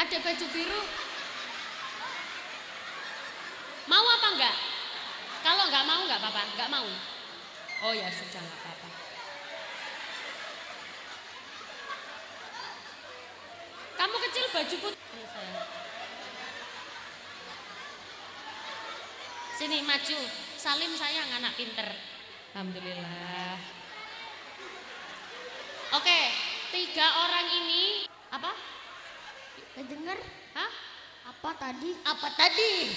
Ada baju biru. Mau apa enggak? Kalau enggak mau enggak apa-apa, enggak mau. Oh ya sudah enggak apa-apa. Kamu kecil baju putih. Sini maju, Salim sayang anak pinter. Alhamdulillah. Oke, 3 orang ini apa? Dengar? Hah? Apa tadi? Apa tadi?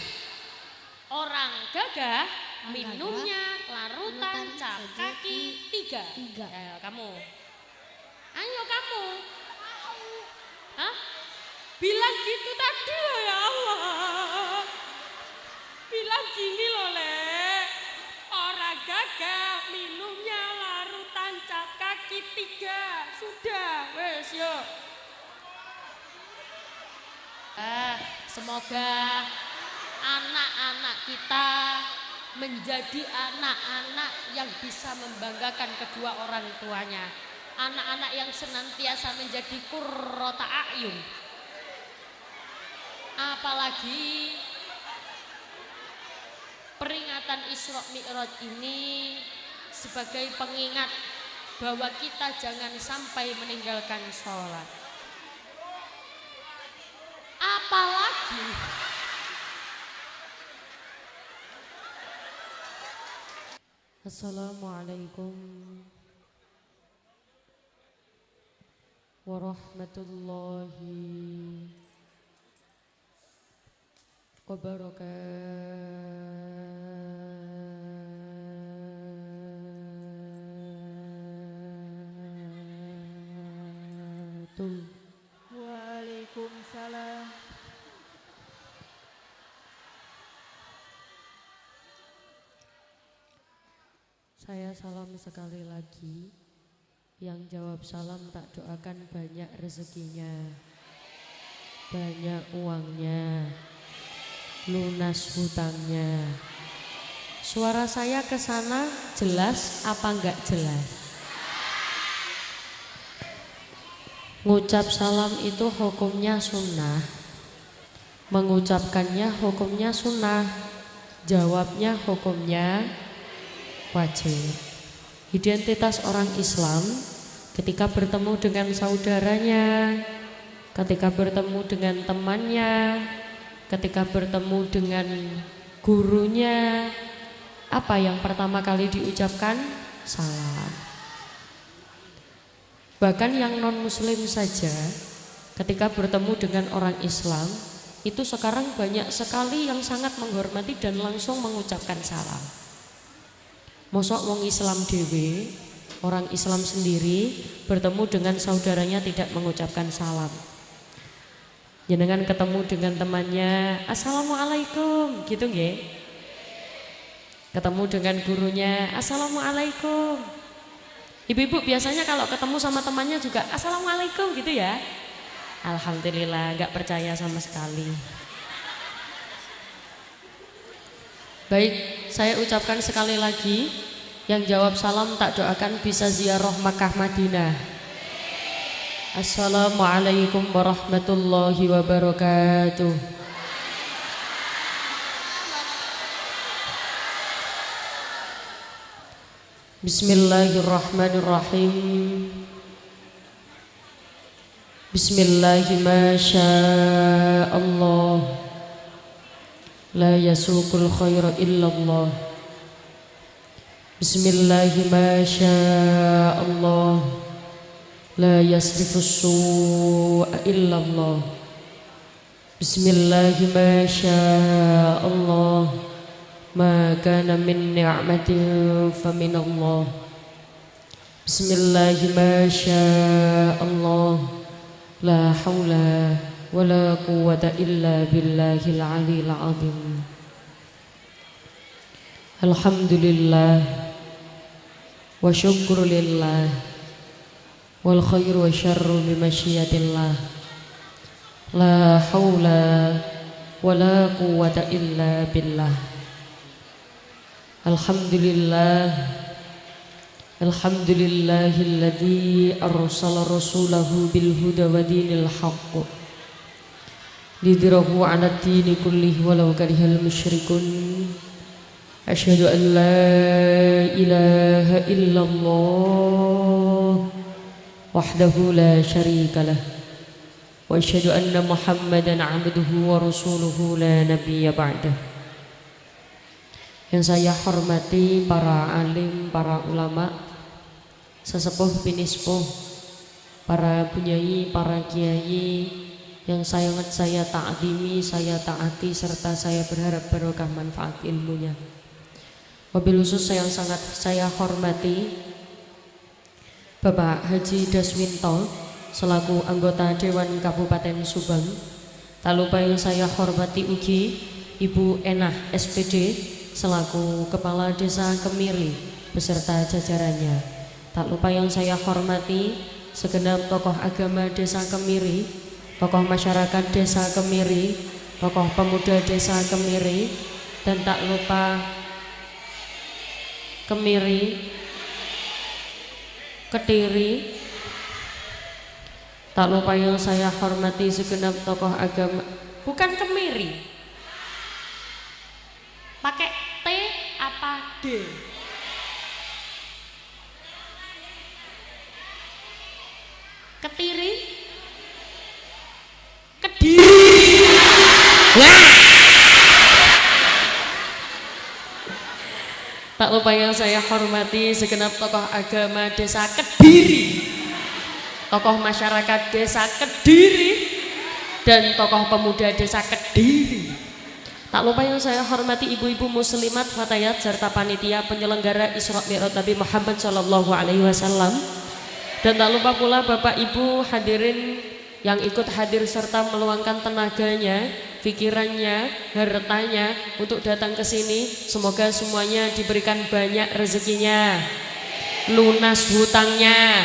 Orang gagah, minumnya larutan cap kaki 3. Ya, kamu. Ayo kamu. Hah? Bilang gitu tadi loh ya Allah. Bilang gini loh Le. Orang gagah, minumnya larutan cap kaki 3. Sudah, wes yuk. Semoga anak-anak kita menjadi anak-anak yang bisa membanggakan kedua orang tuanya. Anak-anak yang senantiasa menjadi qurrata a'yun. Apalagi peringatan Isra Mi'raj ini sebagai pengingat bahwa kita jangan sampai meninggalkan sholat. Apalagi Assalamualaikum warahmatullahi wabarakatuh. Waalaikumsalam. Saya salam sekali lagi. Yang jawab salam tak doakan banyak rezekinya, banyak uangnya, lunas hutangnya. Suara saya ke sana jelas apa enggak jelas? Ngucap salam itu hukumnya sunnah, mengucapkannya hukumnya sunnah, jawabnya hukumnya wajib. Identitas orang Islam ketika bertemu dengan saudaranya, ketika bertemu dengan temannya, ketika bertemu dengan gurunya, apa yang pertama kali diucapkan? Salam. Bahkan yang non muslim saja ketika bertemu dengan orang Islam itu sekarang banyak sekali yang sangat menghormati dan langsung mengucapkan salam. Mosok wong Islam dewe, orang Islam sendiri bertemu dengan saudaranya tidak mengucapkan salam. Jenengan ketemu dengan temannya, assalamualaikum, gitu nggih? Ketemu dengan gurunya, assalamualaikum. Ibu-ibu biasanya kalau ketemu sama temannya juga assalamualaikum gitu ya? Alhamdulillah, nggak percaya sama sekali. Baik, saya ucapkan sekali lagi, yang jawab salam tak doakan bisa ziarah Makkah Madinah. Assalamualaikum warahmatullahi wabarakatuh. Bismillahirrahmanirrahim. Bismillahirrahmanirrahim. La yasuqul khaira illallah. Bismillahirrahmanirrahim. La yasrifus su'a illallah. Bismillahirrahmanirrahim. Ma kana min ni'matin faminallah. Bismillahirrahmanirrahim. La haula wala quwwata illa billahil aliyil azim. Alhamdulillah wa syukru lillah wal khairu wa syarru bi masyiatillah. La haula wala quwwata illa billah. Alhamdulillah, alhamdulillahilladzi arsala rasulahu bil huda wa dinil haqq lidhirahu 'ala ad-dini kullih walau karihal musyrikun. Asyhadu an la ilaha illallah wahdahu la syarikalah wa asyhadu anna Muhammadan 'abduhu wa rasuluhu la nabiyya ba'dah. Yang saya hormati para alim, para ulama, sesepuh pinispuh, para bunyai, para kiai yang sangat saya ta'zimi, saya taati, serta saya berharap barokah manfaat ilmunya. Wabil khusus yang sangat saya hormati Bapak Haji Daswinto selaku anggota Dewan Kabupaten Subang. Tak lupa yang saya hormati ugi Ibu Enah SPD selaku Kepala Desa Kemiri beserta jajarannya. Tak lupa yang saya hormati segenap tokoh agama Desa Kemiri, tokoh masyarakat Desa Kemiri, tokoh pemuda Desa Kemiri, dan tak lupa Kemiri, Ketiri. Tak lupa yang saya hormati segenap tokoh agama. Bukan Kemiri, pakai T apa D? Ketiri, Kediri. Tak lupa yang saya hormati segenap tokoh agama Desa Kediri, tokoh masyarakat Desa Kediri, dan tokoh pemuda Desa Kediri. Tak lupa yang saya hormati ibu-ibu muslimat, fatayat, serta panitia penyelenggara Isra Mi'raj Nabi Muhammad SAW. Dan tak lupa pula Bapak Ibu hadirin yang ikut hadir serta meluangkan tenaganya, pikirannya, hartanya untuk datang ke sini. Semoga semuanya diberikan banyak rezekinya, lunas hutangnya,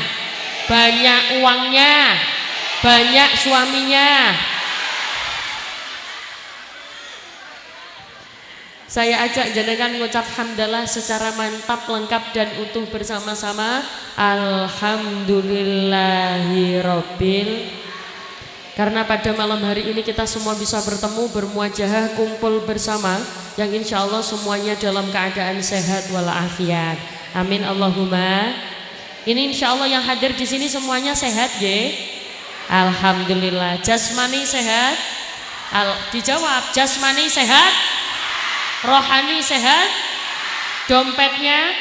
banyak uangnya, banyak suaminya. Saya ajak jenengan mengucap hamdalah secara mantap, lengkap, dan utuh bersama-sama. Alhamdulillahirabbil. Karena pada malam hari ini kita semua bisa bertemu, bermuajahah, kumpul bersama, yang insya Allah semuanya dalam keadaan sehat walafiat. Amin Allahumma. Ini insya Allah yang hadir di sini semuanya sehat, ya? Alhamdulillah. Jasmani sehat? Dijawab, jasmani sehat? Rohani sehat? Dompetnya?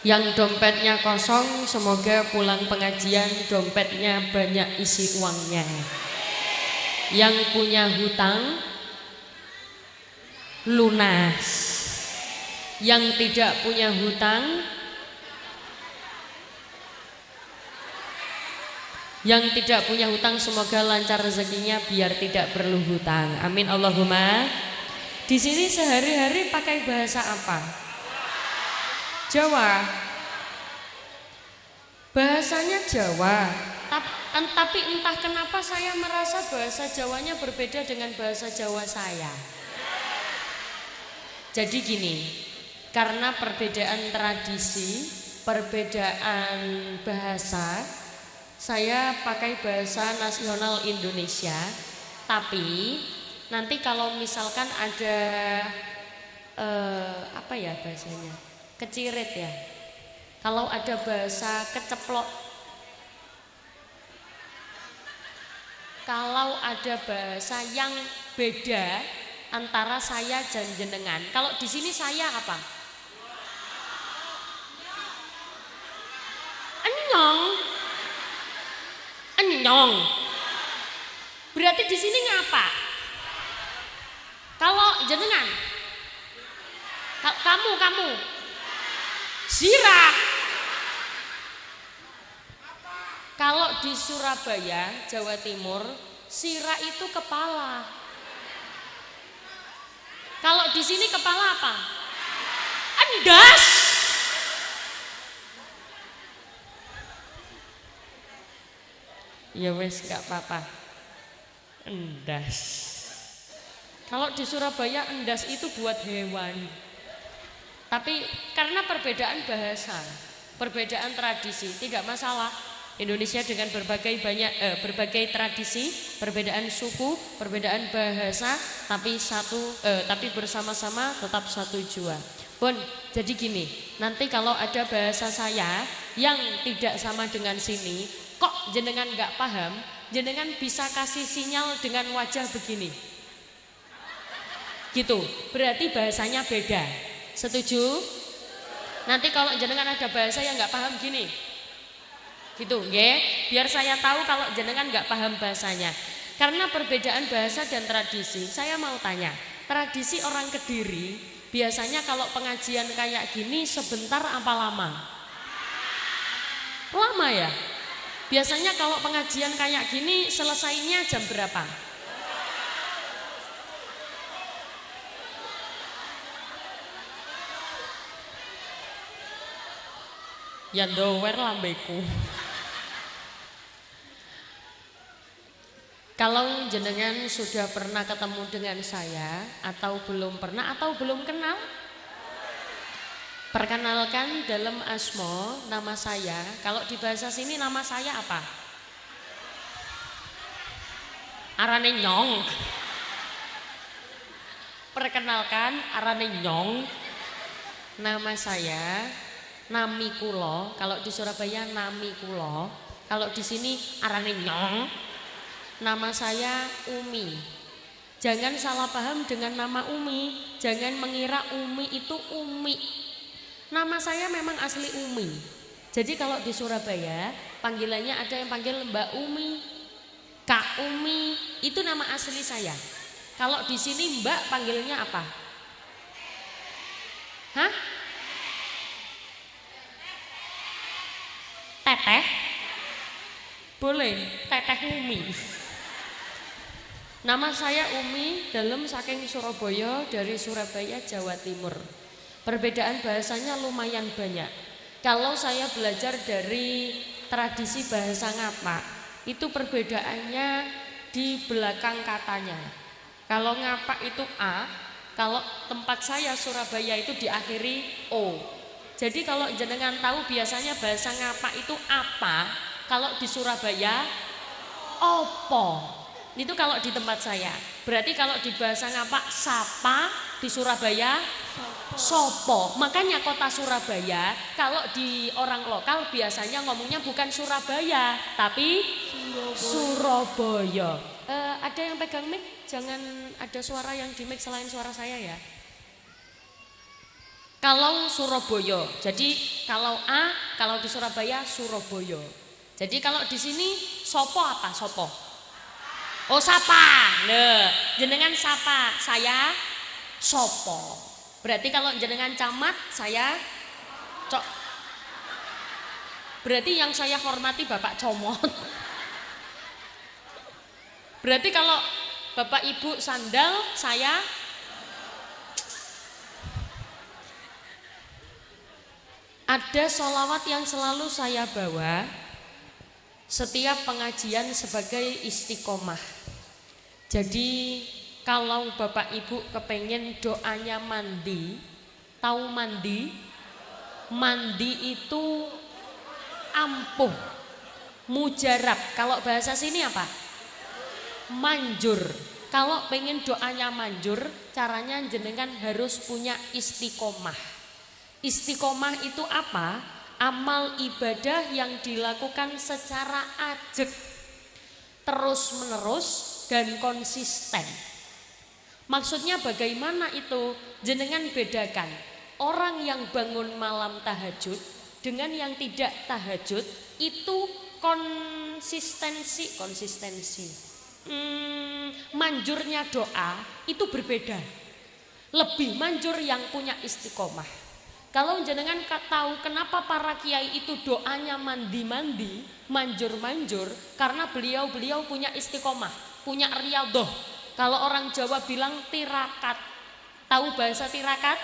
Yang dompetnya kosong, semoga pulang pengajian dompetnya banyak isi uangnya. Yang punya hutang lunas. Yang tidak punya hutang, semoga lancar rezekinya biar tidak perlu hutang. Amin Allahumma. Di sini sehari-hari pakai bahasa apa? Jawa. Bahasanya Jawa. Tapi entah kenapa saya merasa bahasa Jawanya berbeda dengan bahasa Jawa saya. Jadi gini, karena perbedaan tradisi, perbedaan bahasa, saya pakai bahasa nasional Indonesia. Tapi nanti kalau misalkan ada apa ya bahasanya, kecirit ya. Kalau ada bahasa keceplok, kalau ada bahasa yang beda antara saya dan jenengan. Kalau di sini saya apa? Enyong. Berarti di sini ngapa? Kalau jenengan, kamu, sirah. Kalau di Surabaya, Jawa Timur, sirah itu kepala. Kalau di sini kepala apa? Endas. Ya wes gak apa-apa. Endas. Kalau di Surabaya endas itu buat hewan. Tapi karena perbedaan bahasa, perbedaan tradisi, tidak masalah. Indonesia dengan berbagai tradisi, perbedaan suku, perbedaan bahasa, tapi bersama-sama tetap satu jua. Pun, jadi gini, nanti kalau ada bahasa saya yang tidak sama dengan sini, kok jenengan nggak paham, jenengan bisa kasih sinyal dengan wajah begini. Gitu, berarti bahasanya beda. Setuju? Nanti kalau jenengan ada bahasa yang nggak paham gini, gitu, nggih. Biar saya tahu kalau jenengan nggak paham bahasanya. Karena perbedaan bahasa dan tradisi, saya mau tanya, tradisi orang Kediri biasanya kalau pengajian kayak gini sebentar apa lama? Lama ya? Biasanya kalau pengajian kayak gini selesainya jam berapa? Ya dower lambeku. Kalau jenengan sudah pernah ketemu dengan saya atau belum pernah atau belum kenal, perkenalkan dalam asmo nama saya. Kalau di bahasa sini nama saya apa? Arane Nyong. Perkenalkan arane Nyong. Nama saya Nami Kulo. Kalau di Surabaya Nami Kulo. Kalau di sini arane Nyong. Nama saya Umi. Jangan salah paham dengan nama Umi. Jangan mengira Umi itu Umi. Nama saya memang asli Umi. Jadi kalau di Surabaya panggilannya ada yang panggil Mbak Umi, Kak Umi, itu nama asli saya. Kalau di sini Mbak panggilnya apa? Hah? Teteh? Boleh, Teteh Umi. Nama saya Umi, dalam saking Surabaya, dari Surabaya, Jawa Timur. Perbedaan bahasanya lumayan banyak. Kalau saya belajar dari tradisi bahasa Ngapak, itu perbedaannya di belakang katanya. Kalau Ngapak itu A, kalau tempat saya Surabaya itu diakhiri O. Jadi kalau jenengan tahu biasanya bahasa Ngapak itu apa, kalau di Surabaya opo. Itu kalau di tempat saya. Berarti kalau di bahasa Ngapak sapa, di Surabaya sopo. Makanya kota Surabaya kalau di orang lokal biasanya ngomongnya bukan Surabaya tapi Surabaya. Ada yang pegang mic? Jangan ada suara yang di mic selain suara saya ya. Kalau Surabaya, jadi kalau A, kalau di Surabaya Surabaya. Jadi kalau di sini sopo apa? Sopo. Oh sapa. Nah, jenengan sapa, saya sopo. Berarti kalau jenengan camat, saya cok. Berarti yang saya hormati Bapak Comot. Berarti kalau Bapak Ibu sandal, saya ada sholawat yang selalu saya bawa setiap pengajian sebagai istiqomah. Jadi kalau Bapak Ibu kepengen doanya mandi, tahu mandi? Mandi itu ampuh, mujarab. Kalau bahasa sini apa? Manjur. Kalau pengen doanya manjur, caranya jenengan harus punya istiqomah. Istiqomah itu apa? Amal ibadah yang dilakukan secara ajeg, terus menerus dan konsisten. Maksudnya bagaimana itu? Jenengan bedakan orang yang bangun malam tahajud dengan yang tidak tahajud, itu konsistensi. Manjurnya doa itu berbeda. Lebih manjur yang punya istiqomah. Kalau jenengan tahu kenapa para kiai itu doanya mandi-mandi, manjur-manjur, karena beliau punya istiqomah, punya riyadhah. Kalau orang Jawa bilang tirakat. Tahu bahasa tirakat?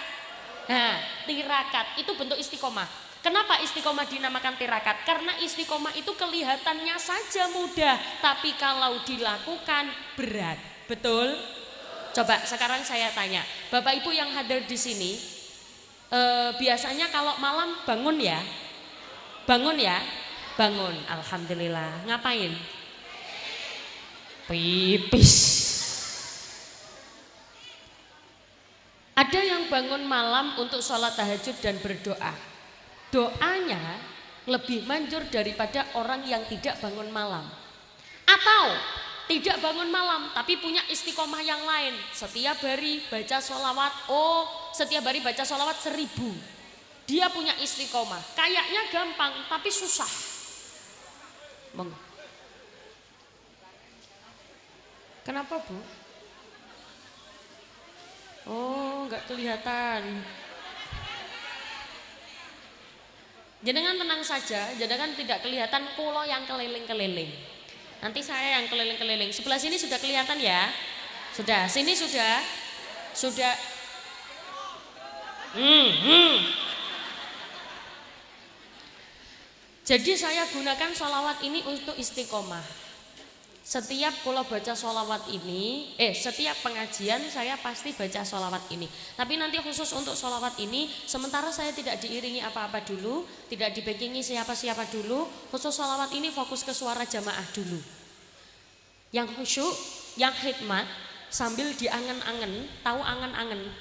Nah, tirakat itu bentuk istiqomah. Kenapa istiqomah dinamakan tirakat? Karena istiqomah itu kelihatannya saja mudah, tapi kalau dilakukan berat. Betul? Coba sekarang saya tanya, Bapak Ibu yang hadir di sini, biasanya kalau malam bangun ya? Bangun, alhamdulillah. Ngapain? Pipis. Ada yang bangun malam untuk sholat tahajud dan berdoa. Doanya lebih manjur daripada orang yang tidak bangun malam. Atau tidak bangun malam tapi punya istiqomah yang lain. Setiap hari baca sholawat, setiap hari baca sholawat 1000. Dia punya istiqomah. Kayaknya gampang tapi susah. Kenapa, Bu? Oh, nggak kelihatan. Jenengan tenang saja, jenengan tidak kelihatan, kulo yang keliling-keliling. Nanti saya yang keliling-keliling. Sebelah sini sudah kelihatan ya? Sudah, sini sudah. Sudah. Jadi saya gunakan sholawat ini untuk istiqomah. Setiap kalau baca sholawat ini, setiap pengajian saya pasti baca sholawat ini. Tapi nanti khusus untuk sholawat ini, sementara saya tidak diiringi apa-apa dulu, tidak dibackingi siapa-siapa dulu. Khusus sholawat ini fokus ke suara jamaah dulu. Yang khusyuk, yang khidmat, sambil diangen-angen. Tahu angen-angen?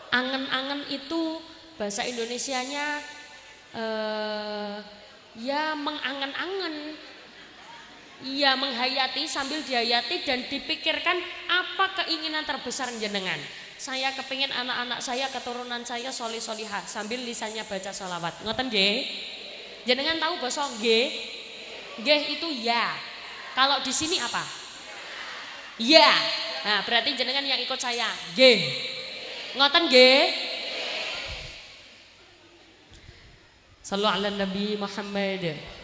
Angen-angen itu bahasa Indonesianya ya mengangen-angen. Ia menghayati sambil dihayati dan dipikirkan apa keinginan terbesar jenengan. Saya kepingin anak-anak saya, keturunan saya solih-solihah sambil lisannya baca sholawat. Ngoten nggih? Jenengan tahu basa nggih? Nggih itu ya. Kalau di sini apa? Ya. Nah, berarti jenengan yang ikut saya. Nggih. Ngoten nggih? Shallu ala Nabi Muhammad.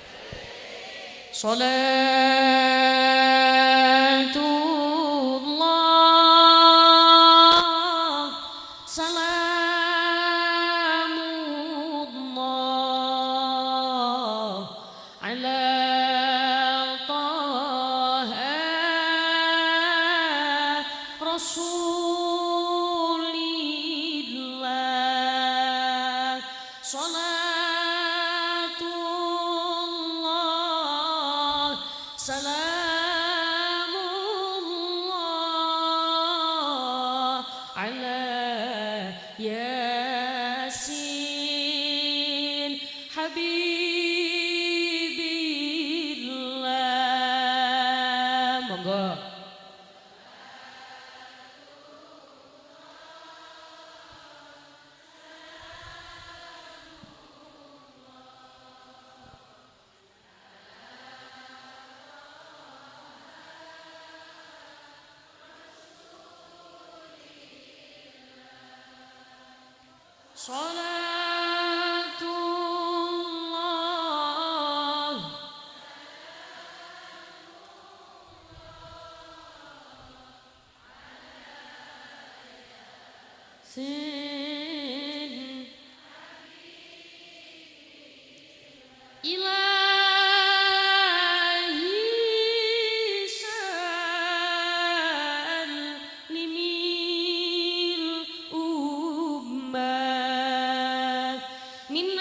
Salatullah salamullah ala taha rasulillah. Salamullah ala Yasin Habibillah. Monggo. Salatullah sin ilahi salimil ummah minal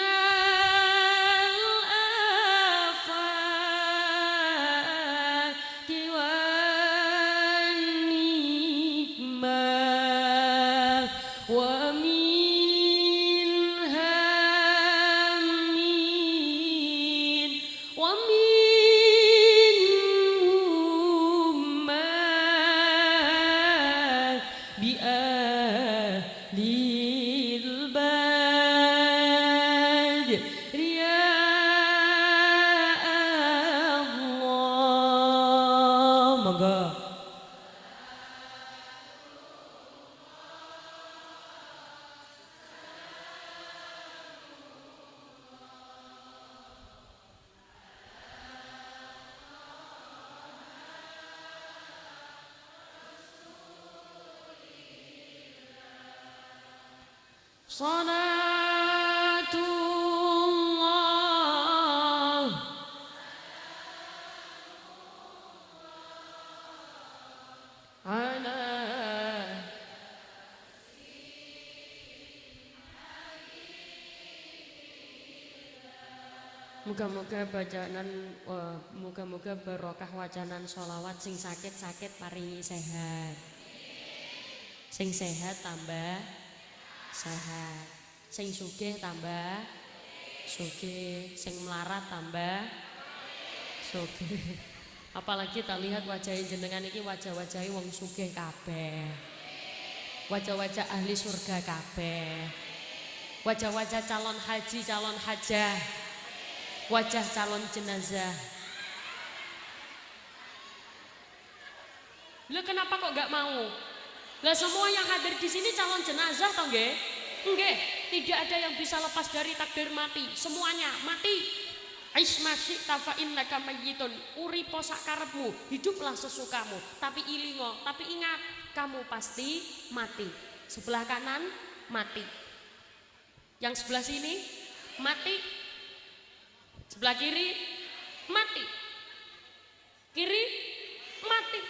afati wan nikmah wa min hammin wa min ummah bi ahlil bad ya Allah. Monggo. Salatullah ala Muga-muga bacanan muga-muga barokah wacanan sholawat sing sakit-sakit paringi sehat. Sing sehat tambah sehat. Sing sugih tambah sugih, sing melarat tambah sugih. Apalagi tak lihat wajah jenengan iki wajah-wajah wong sugih kabeh. Wajah-wajah ahli surga kabeh. Wajah-wajah calon haji, calon hajah. Wajah calon jenazah. Lah kenapa kok gak mau? Lah semua yang hadir di sini calon jenazah toh nggih? Nggih, tidak ada yang bisa lepas dari takdir mati. Semuanya mati. Aish masyik tafa innaka mayyitun. Uripo sak karepmu, hiduplah sesukamu. Tapi ilingo, tapi ingat, kamu pasti mati. Sebelah kanan mati. Yang sebelah sini mati. Sebelah kiri mati. Kiri mati.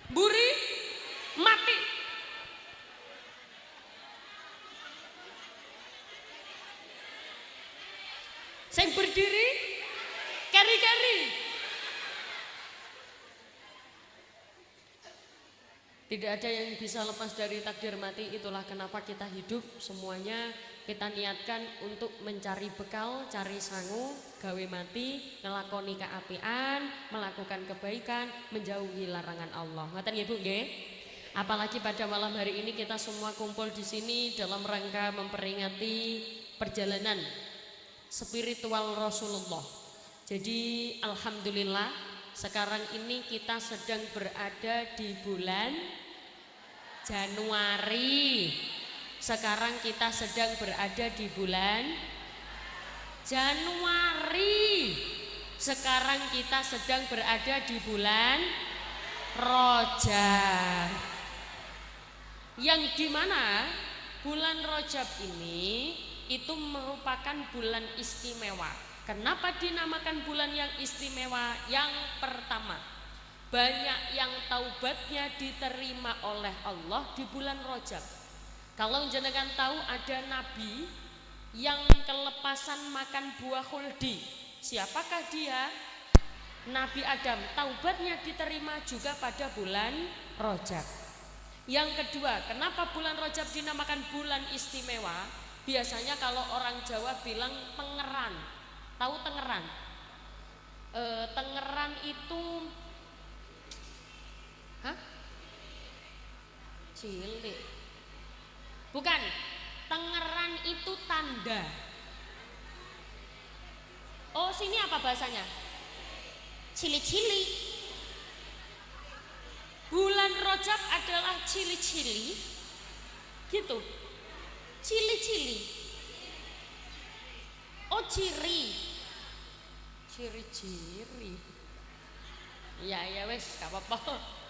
Buri mati. Sing berdiri keri-keri. Tidak ada yang bisa lepas dari takdir mati. Itulah kenapa kita hidup semuanya kita niatkan untuk mencari bekal, cari sangu, gawe mati, ngelakoni keapian, melakukan kebaikan, menjauhi larangan Allah. Ngoten nggih Bu nggih? Apalagi pada malam hari ini kita semua kumpul di sini dalam rangka memperingati perjalanan spiritual Rasulullah. Jadi alhamdulillah sekarang ini kita sedang berada di bulan Januari. Sekarang kita sedang berada di bulan Januari. Sekarang kita sedang berada di bulan Rajab. Yang dimana bulan Rajab ini itu merupakan bulan istimewa. Kenapa dinamakan bulan yang istimewa? Yang pertama, banyak yang taubatnya diterima oleh Allah di bulan Rajab. Kalau jenengan tahu ada nabi yang kelepasan makan buah khuldi. Siapakah dia? Nabi Adam. Taubatnya diterima juga pada bulan Rajab. Yang kedua, kenapa bulan Rajab dinamakan bulan istimewa? Biasanya kalau orang Jawa bilang tengeran. Tahu tengeran? Tengeran itu cilik. Bukan, tengeran itu tanda. Oh, sini apa bahasanya? Cili-cili. Bulan Rajab adalah cili-cili. Gitu. Cili-cili. Oh, ciri. Ciri-ciri. Ya wes, gak apa-apa.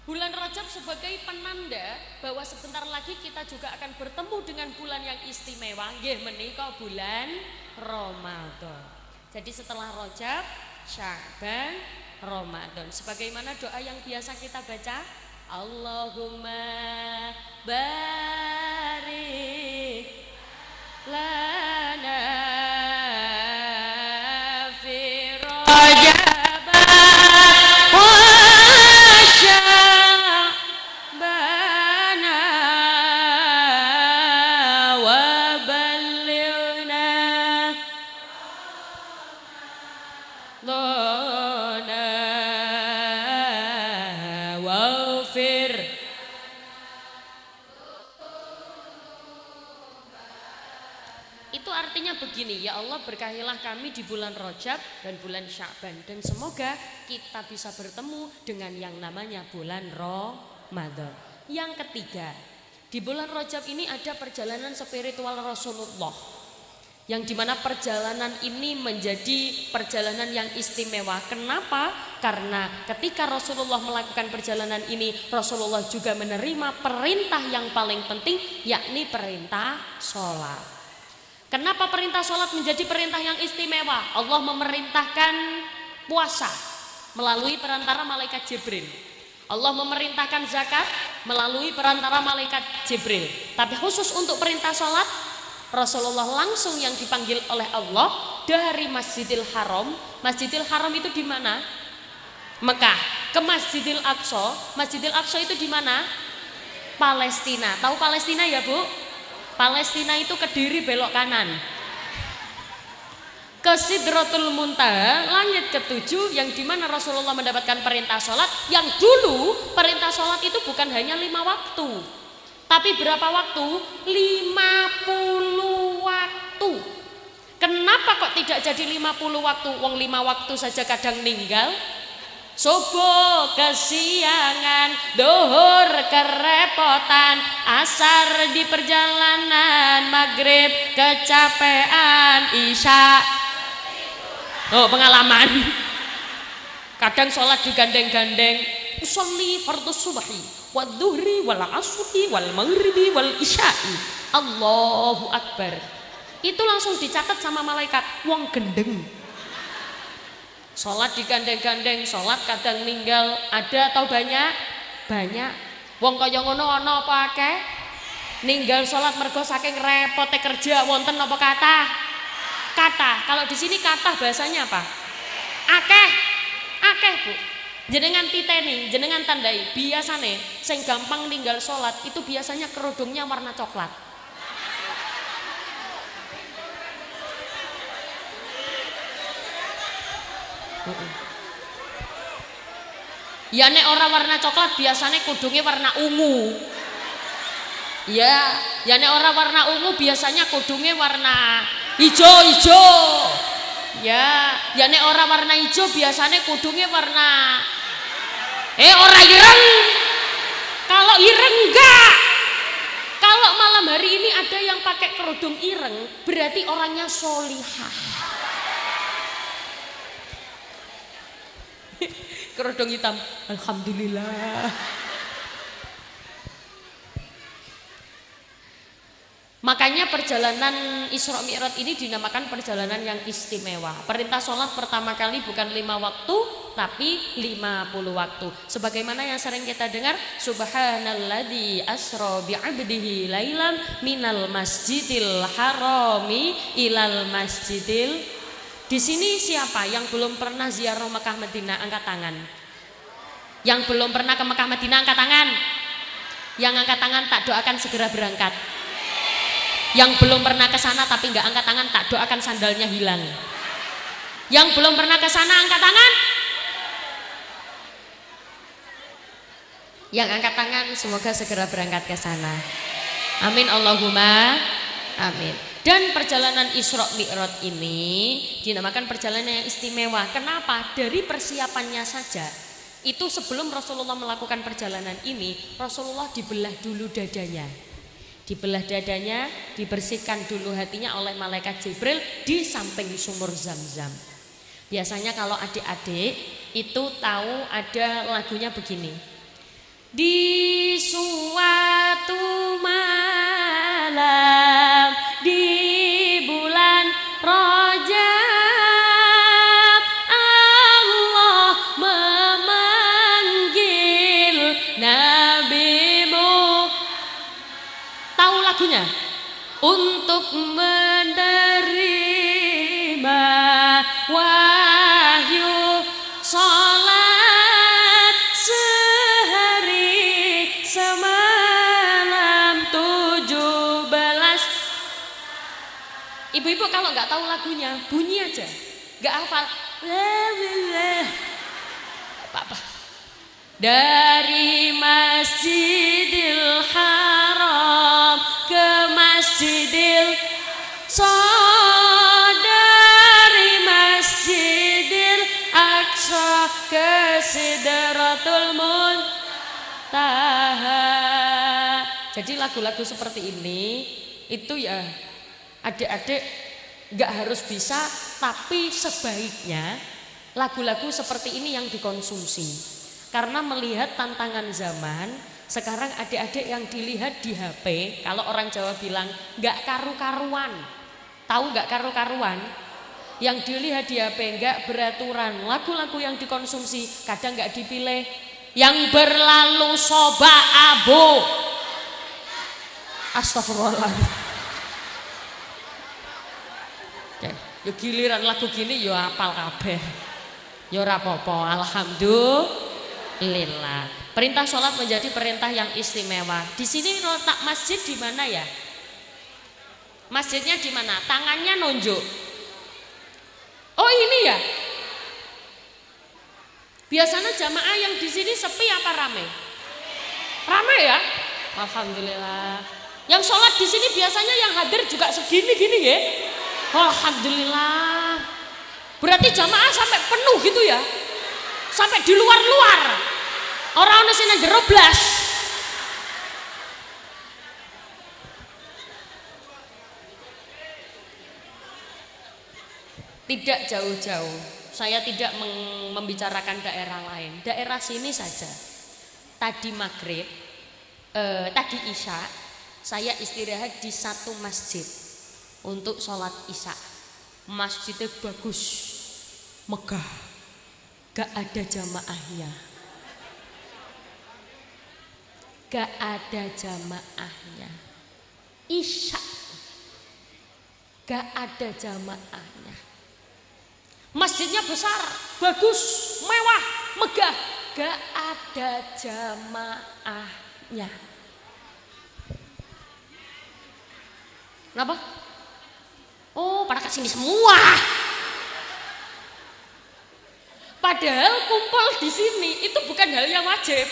Bulan Rajab sebagai penanda bahwa sebentar lagi kita juga akan bertemu dengan bulan yang istimewa, nggih menika bulan Ramadan. Jadi setelah Rajab, Sya'ban, Ramadan. Sebagaimana doa yang biasa kita baca, Allahumma barik lana fi Rajab wa Sya'bana wa ballighna lana waghfir. Itu artinya begini, ya Allah berkahilah kami di bulan Rajab dan bulan Sya'ban, dan semoga kita bisa bertemu dengan yang namanya bulan Ramadan. Yang ketiga, di bulan Rajab ini ada perjalanan spiritual Rasulullah, yang dimana perjalanan ini menjadi perjalanan yang istimewa. Kenapa? Karena ketika Rasulullah melakukan perjalanan ini, Rasulullah juga menerima perintah yang paling penting, yakni perintah sholat. Kenapa perintah sholat menjadi perintah yang istimewa? Allah memerintahkan puasa melalui perantara malaikat Jibril. Allah memerintahkan zakat melalui perantara malaikat Jibril. Tapi khusus untuk perintah sholat Rasulullah langsung yang dipanggil oleh Allah dari Masjidil Haram. Masjidil Haram itu di mana? Mekah. Ke Masjidil Aqsa. Masjidil Aqsa itu di mana? Palestina. Tahu Palestina ya, Bu? Palestina itu Kediri belok kanan. Ke Sidratul Muntaha, langit ketujuh, yang dimana Rasulullah mendapatkan perintah sholat. Yang dulu perintah sholat itu bukan hanya 5 waktu, tapi berapa waktu? 50 waktu. Kenapa kok tidak jadi 50 waktu? Wong 5 waktu saja kadang ninggal. Subuh kesiangan, duhur kerepotan, asar di perjalanan, maghrib kecapean, isya. Oh, pengalaman. Kadang sholat digandeng-gandeng. Usolli fardhu subhi wal dhuhri wal asri wal maghribi wal isya'i. Allahu akbar. Itu langsung dicatat sama malaikat, wong gendeng. Sholat digandeng-gandeng, sholat kadang ninggal. Ada atau banyak? Banyak. Wong kaya ngono ana apa akeh? Ninggal sholat mergo saking repote kerja, wonten apa kathah? Kata, kalau di sini kata bahasanya apa? Akeh, akeh Bu. Jenengan titeni, jenengan tandai. Biasane, sing gampang ninggal sholat itu biasanya kerudungnya warna coklat. Ya nek ora warna coklat biasanya kudungnya warna ungu. Ya nek ora warna ungu biasanya kudungnya warna hijau. Ya nek ora warna hijau biasanya kudungnya warna ora ireng. Kalau ireng enggak. Kalau malam hari ini ada yang pakai kerudung ireng, berarti orangnya solihah. Kerudung hitam, alhamdulillah. Makanya perjalanan Isra Mi'raj ini dinamakan perjalanan yang istimewa. Perintah sholat pertama kali bukan 5 waktu, tapi 50 waktu. Sebagaimana yang sering kita dengar, Subhanalladzi asra bi'abdihi lailan minal masjidil harami ilal masjidil. Di sini siapa yang belum pernah ziarah Mekah Madinah, angkat tangan. Yang belum pernah ke Mekah Madinah, angkat tangan. Yang angkat tangan tak doakan segera berangkat. Yang belum pernah ke sana tapi nggak angkat tangan, tak doakan sandalnya hilang. Yang belum pernah ke sana angkat tangan. Yang angkat tangan semoga segera berangkat ke sana. Amin Allahumma amin. Dan perjalanan Isra Mi'raj ini dinamakan perjalanan yang istimewa. Kenapa? Dari persiapannya saja. Itu sebelum Rasulullah melakukan perjalanan ini, Rasulullah dibelah dulu dadanya. Dibelah dadanya, dibersihkan dulu hatinya oleh malaikat Jibril di samping sumur Zam-Zam. Biasanya kalau adik-adik itu tahu ada lagunya begini. Di suatu malam di bulan Rajab Allah memanggil nabimu. Tahu lagunya? Untuk menerima wahyu salat sehari semalam 17. Ibu-ibu kalau nggak tahu lagunya bunyi aja, nggak hafal. Apa-apa. Dari Masjidil Haram ke Masjidil dari Masjidil Aqsa ke Sidratul Muntaha. Jadi lagu-lagu seperti ini itu ya adik-adik nggak harus bisa, tapi sebaiknya lagu-lagu seperti ini yang dikonsumsi. Karena melihat tantangan zaman, sekarang adik-adik yang dilihat di HP, kalau orang Jawa bilang nggak karu-karuan. Tahu nggak karu-karuan? Yang dilihat di HP nggak beraturan. Lagu-lagu yang dikonsumsi kadang nggak dipilih. Yang berlalu soba abu. Astagfirullahaladzim. Oke, yo giliran lagu gini yo apal kabeh. Yo ora apa-apa, alhamdulillah. Perintah sholat menjadi perintah yang istimewa. Di sini letak masjid di mana ya? Masjidnya di mana? Tangannya nunjuk. Oh ini ya. Biasanya jamaah yang di sini sepi apa rame? Rame ya? Alhamdulillah. Yang sholat di sini biasanya yang hadir juga segini-gini ya? Alhamdulillah. Berarti jamaah sampai penuh gitu ya? Sampai di luar-luar. Orang-orang sini jero blas. Tidak jauh-jauh. Saya tidak membicarakan daerah lain. Daerah sini saja. Tadi maghrib, tadi isya, saya istirahat di satu masjid untuk sholat isya. Masjidnya bagus, megah, gak ada jamaahnya. Gak ada jamaahnya. Isya, gak ada jamaahnya. Masjidnya besar, bagus, mewah, megah, gak ada jamaahnya. Kenapa? Oh, pada kesini semua. Padahal kumpul di sini itu bukan hal yang wajib.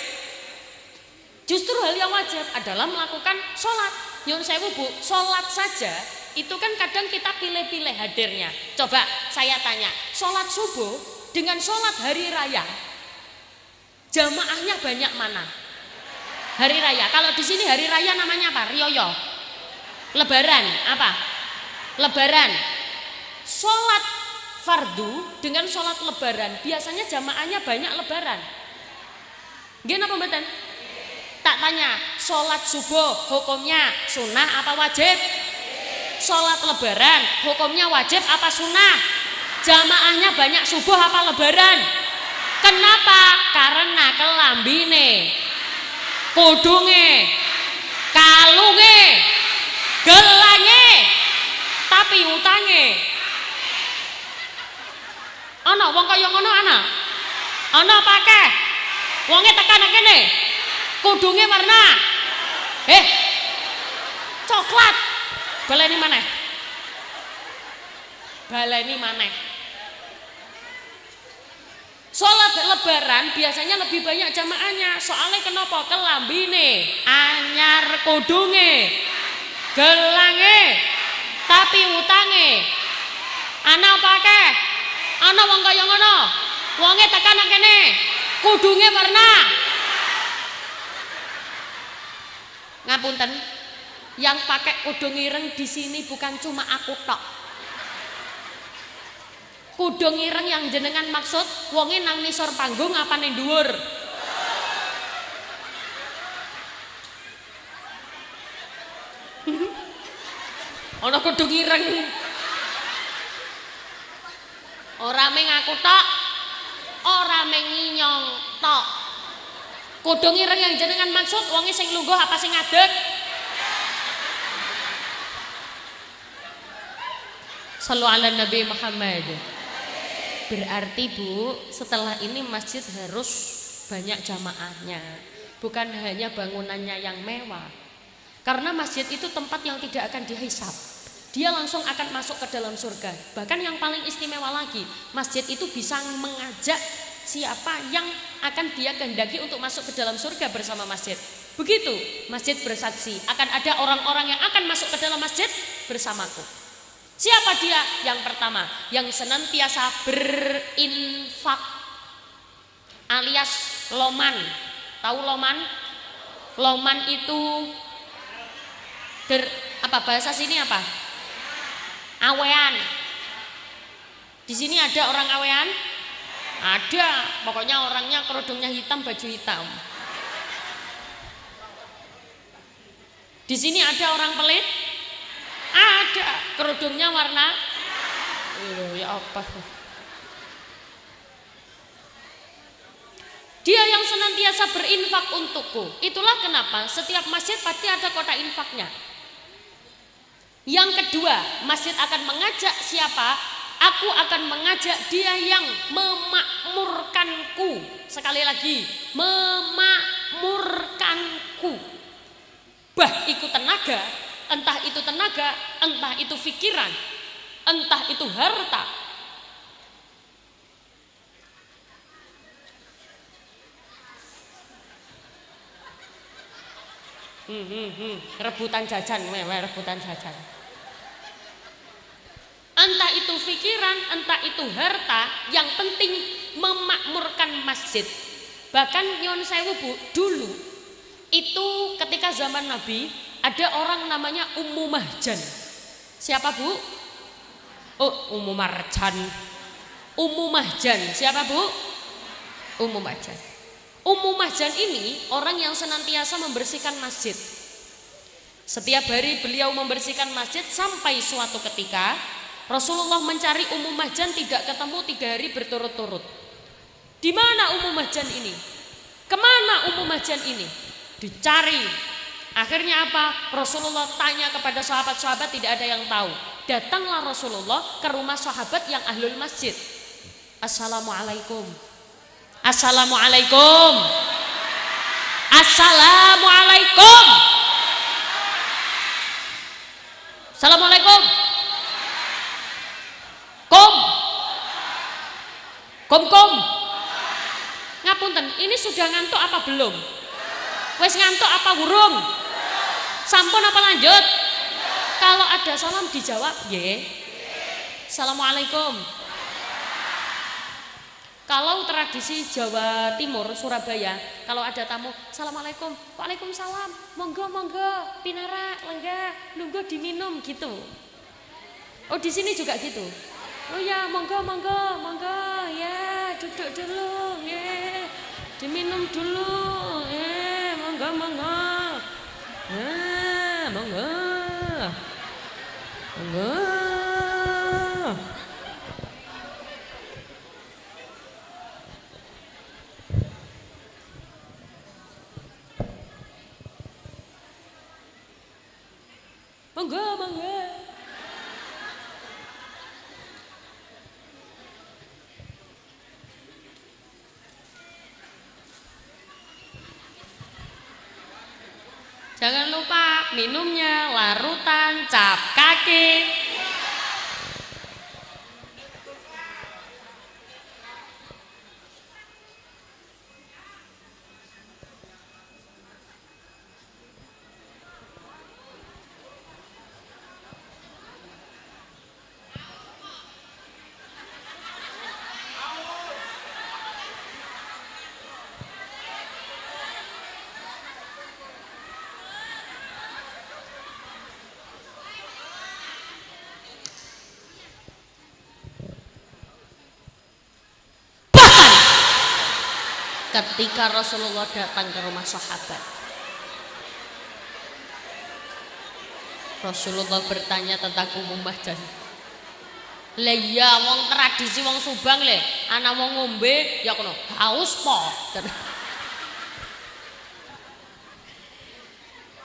Justru hal yang wajib adalah melakukan sholat. Nyun sewu Bu, sholat saja itu kan kadang kita pilih-pilih hadirnya. Coba saya tanya, sholat subuh dengan sholat hari raya, jamaahnya banyak mana? Hari raya. Kalau di sini hari raya namanya apa? Rioyo. Lebaran apa? Lebaran. Sholat fardu dengan sholat lebaran biasanya jamaahnya banyak lebaran. Gimana pembetan? Tak tanya, sholat subuh hukumnya sunnah apa wajib? Sholat lebaran hukumnya wajib apa sunnah? Jamaahnya banyak subuh apa lebaran? Kenapa? Karena kelambine, kudunge, kalunge, gelange, tapi utange. Ana wong kaya ngono ana? Ana pakai. Wonge tekan kene. Kudunge warna coklat. Baleni maneh. Baleni maneh. Sholat lebaran biasanya lebih banyak jamaahnya. Soalnya kenapa? Kelambine, anyar kudunge, gelange, tapi utange. Ana pakai. Ana wong kaya ngono. Wonge tekan kene. Kudunge warna. Ngapunten, yang pakai kudung ireng di sini bukan cuma aku tok. Kudung ireng yang jenengan maksud wonge nang nisor panggung apa ning dhuwur? Ana kudung ireng. Ora meng aku tok, ora meng nyong tok. Kudung ireng yang jenengan maksud wonge sing lungguh apa sing ngadeg? Shallu ala Nabi Muhammad. Berarti Bu, setelah ini masjid harus banyak jamaahnya, bukan hanya bangunannya yang mewah. Karena masjid itu tempat yang tidak akan dihisab. Dia langsung akan masuk ke dalam surga. Bahkan yang paling istimewa lagi, masjid itu bisa mengajak siapa yang akan dia kehendaki untuk masuk ke dalam surga bersama masjid. Begitu masjid bersaksi, akan ada orang-orang yang akan masuk ke dalam masjid bersamaku. Siapa dia? Yang pertama, yang senantiasa berinfak alias loman. Tahu loman? Loman itu apa bahasa sini apa? Awean. Di sini ada orang awean? Ada, pokoknya orangnya kerudungnya hitam, baju hitam. Di sini ada orang pelit? Ada, kerudungnya warna ya apa? Dia yang senantiasa berinfak untukku. Itulah kenapa setiap masjid pasti ada kotak infaknya. Yang kedua, masjid akan mengajak siapa? Aku akan mengajak dia yang memakmurkanku. Sekali lagi, memakmurkanku. Bah itu tenaga, entah itu pikiran, entah itu harta. Rebutan jajan, rebutan jajan. Entah itu pikiran, entah itu harta, yang penting memakmurkan masjid. Bahkan nyon sewu Bu, dulu itu ketika zaman Nabi ada orang namanya Ummu Mahjan. Siapa Bu? Oh, Ummu Marjan. Ummu Mahjan. Siapa Bu? Ummu Mahjan. Ummu Mahjan ini orang yang senantiasa membersihkan masjid. Setiap hari beliau membersihkan masjid sampai suatu ketika Rasulullah mencari Ummu Mahjan tidak ketemu 3 hari berturut-turut. Di mana Ummu Mahjan ini? Kemana Ummu Mahjan ini? Dicari. Akhirnya apa? Rasulullah tanya kepada sahabat-sahabat, tidak ada yang tahu. Datanglah Rasulullah ke rumah sahabat yang ahlul masjid. Assalamualaikum. Assalamualaikum. Assalamualaikum. Assalamualaikum. Kom. Ngapunten, ini sudah ngantuk apa belum? Wes ngantuk apa burung? Sampun apa lanjut? Kalau ada salam dijawab, ye. Assalamualaikum. Kalau tradisi Jawa Timur, Surabaya, kalau ada tamu, Assalamualaikum, Waalaikumsalam, monggo, pinara, lenggah, nunggu diminum gitu. Oh di sini juga gitu. Oh ya, monggo, ya, duduk dulu, ya, diminum dulu, ya, monggo, ya, monggo. Jangan lupa minumnya larutan cap kaki. Ketika Rasulullah datang ke rumah sahabat, Rasulullah bertanya tentang Ummu Mahjan. Lah iya wong tradisi wong Subang le, ana wong ngombe ya kono, haus po.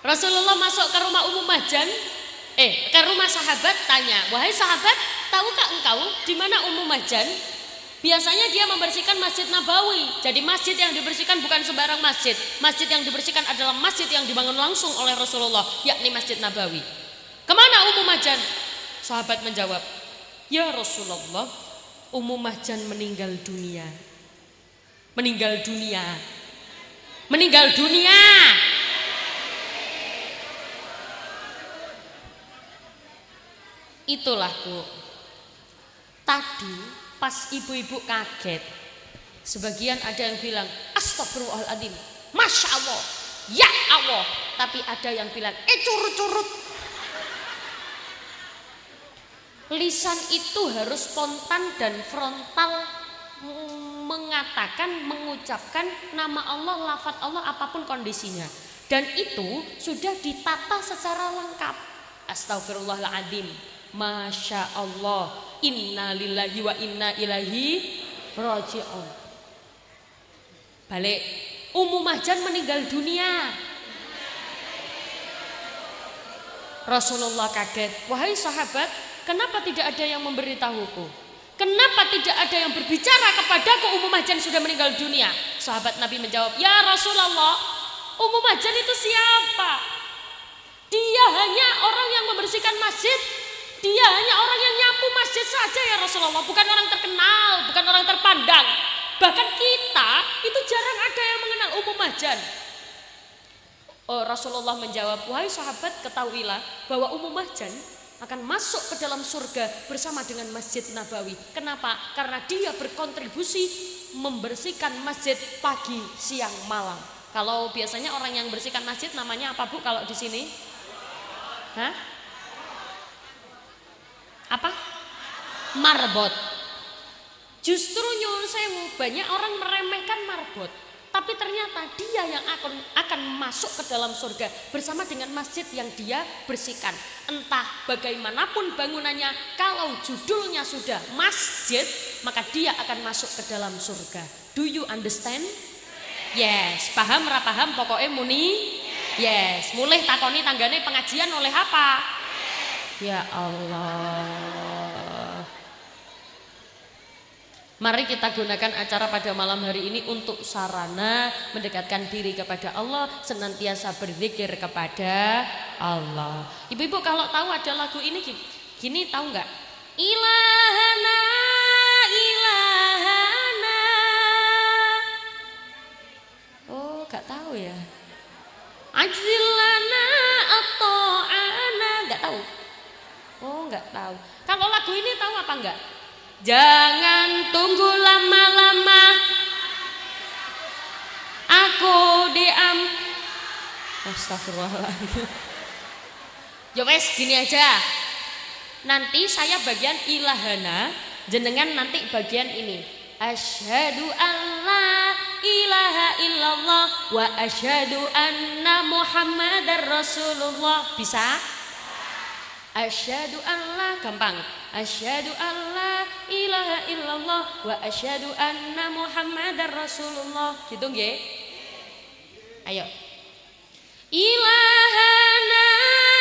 Rasulullah masuk ke rumah Ummu Mahjan, ke rumah sahabat tanya, "Wahai sahabat, tahukah engkau di mana Ummu Mahjan?" Biasanya dia membersihkan Masjid Nabawi. Jadi masjid yang dibersihkan bukan sembarang masjid. Masjid yang dibersihkan adalah masjid yang dibangun langsung oleh Rasulullah, yakni Masjid Nabawi. Kemana Ummu Mahjan? Sahabat menjawab, "Ya Rasulullah, Ummu Mahjan meninggal dunia." Meninggal dunia. Meninggal dunia. Itulah Bu. Tadi pas ibu-ibu kaget, sebagian ada yang bilang astagfirullahaladzim, Masya Allah, ya Allah. Tapi ada yang bilang curut-curut. Lisan itu harus spontan dan frontal, mengatakan, mengucapkan nama Allah, lafaz Allah apapun kondisinya. Dan itu sudah ditata secara lengkap. Astagfirullahaladzim, Masya Allah, inna lillahi wa inna ilaihi raji'un. Balik, Ummu Mahjan meninggal dunia. Rasulullah kaget. Wahai sahabat, kenapa tidak ada yang memberitahuku? Kenapa tidak ada yang berbicara kepadaku Ummu Mahjan sudah meninggal dunia? Sahabat Nabi menjawab, ya Rasulullah, Ummu Mahjan itu siapa? Dia hanya orang yang membersihkan masjid. Dia hanya orang yang nyapu masjid saja ya Rasulullah. Bukan orang terkenal, bukan orang terpandang. Bahkan kita itu jarang ada yang mengenal Ummu Mahjan. Rasulullah menjawab, wahai sahabat, ketahuilah bahwa Ummu Mahjan akan masuk ke dalam surga bersama dengan Masjid Nabawi. Kenapa? Karena dia berkontribusi membersihkan masjid pagi, siang, malam. Kalau biasanya orang yang bersihkan masjid namanya apa Bu kalau di sini? Hah? Apa? Marbot. Justru nyuwun sewu, banyak orang meremehkan marbot. Tapi ternyata dia yang akan masuk ke dalam surga bersama dengan masjid yang dia bersihkan. Entah bagaimanapun bangunannya, kalau judulnya sudah masjid, maka dia akan masuk ke dalam surga. Do you understand? Yes. Paham ra paham pokoknya muni? Yes. Mulai takoni tanggane pengajian oleh apa? Ya Allah. Mari kita gunakan acara pada malam hari ini untuk sarana mendekatkan diri kepada Allah, senantiasa berzikir kepada Allah. Ibu-ibu kalau tahu ada lagu ini gini tahu nggak? Ilahana, ilahana. Oh, nggak tahu ya. Ajilana atau ana, nggak tahu. Oh, nggak tahu. Kalau lagu ini tahu apa enggak? Jangan tunggu lama-lama, aku diam. Astagfirullahaladzim. Ya wes gini aja. Nanti saya bagian ilahana, jenengan nanti bagian ini. Asyhadu alla ilaha illallah wa asyhadu anna Muhammadar Rasulullah. Bisa? Asyhadu alla, gampang. Asyhadu alla ilaha illallah wa asyhadu anna Muhammadar Rasulullah. Gitu nggih? Ayo. Ilahana,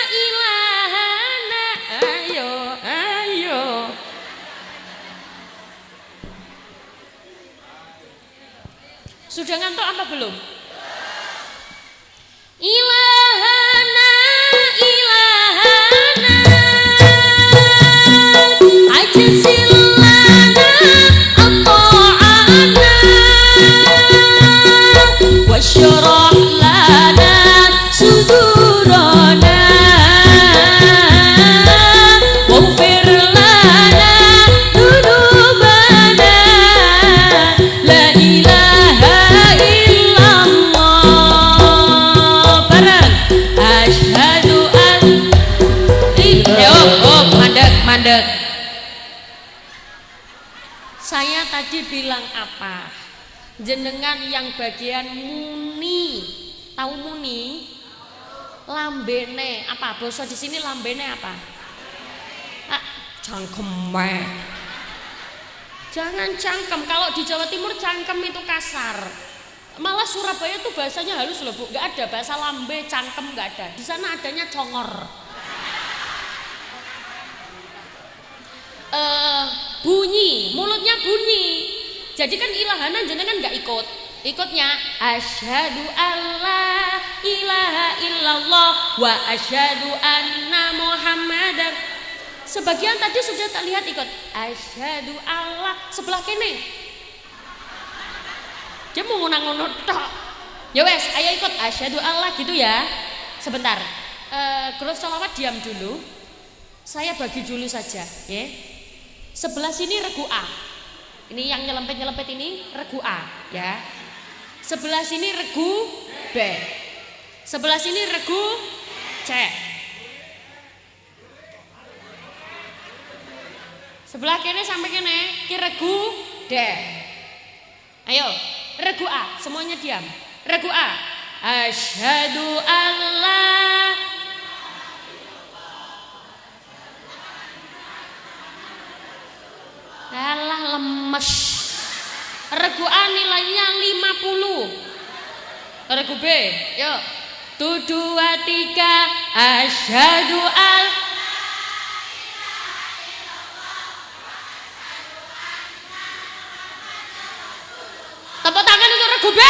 ilahana. Ayo, ayo. Sudah ngantuk apa belum? Ilahana, ilahana. Ajzilana at-ta'ana wasyrah lana sudurana waghfir lana dzunubana la ilaha illallah. Bareng asyhadu an mandek. Saya tadi bilang apa? Jenengan yang bagian muni. Tahu muni? Lambene apa? Basa di sini lambene apa? Cangkeme. Jangan cangkem. Kalau di Jawa Timur cangkem itu kasar. Malah Surabaya tuh bahasanya halus loh Bu. Gak ada bahasa lambe, cangkem gak ada. Di sana adanya congor. Bunyi, mulutnya bunyi. Jadi kan ilahana jenengan nggak ikut. Ikutnya asyhadu alla ilaha illallah wa asyhadu anna Muhammadar. Sebagian tadi sudah tak lihat ikut asyhadu alla sebelah kene. Dia mau ngunang-ngunut tok. Ya wes, ayo ikut asyhadu alla gitu ya. Sebentar. Grup sholawat diam dulu. Saya bagi dulu saja, ya. Sebelah sini regu A. Ini yang nyelempet-nyelempet ini regu A, ya. Sebelah sini regu B. Sebelah sini regu C. Sebelah kene sampai kene ki regu D. Ayo, regu A, semuanya diam. Regu A. Asyhadu alla Alah lemes. Regu A nilainya 50. Regu B, yuk. 1, 2, 3. Asyhadu an. Tepuk tangan untuk regu B.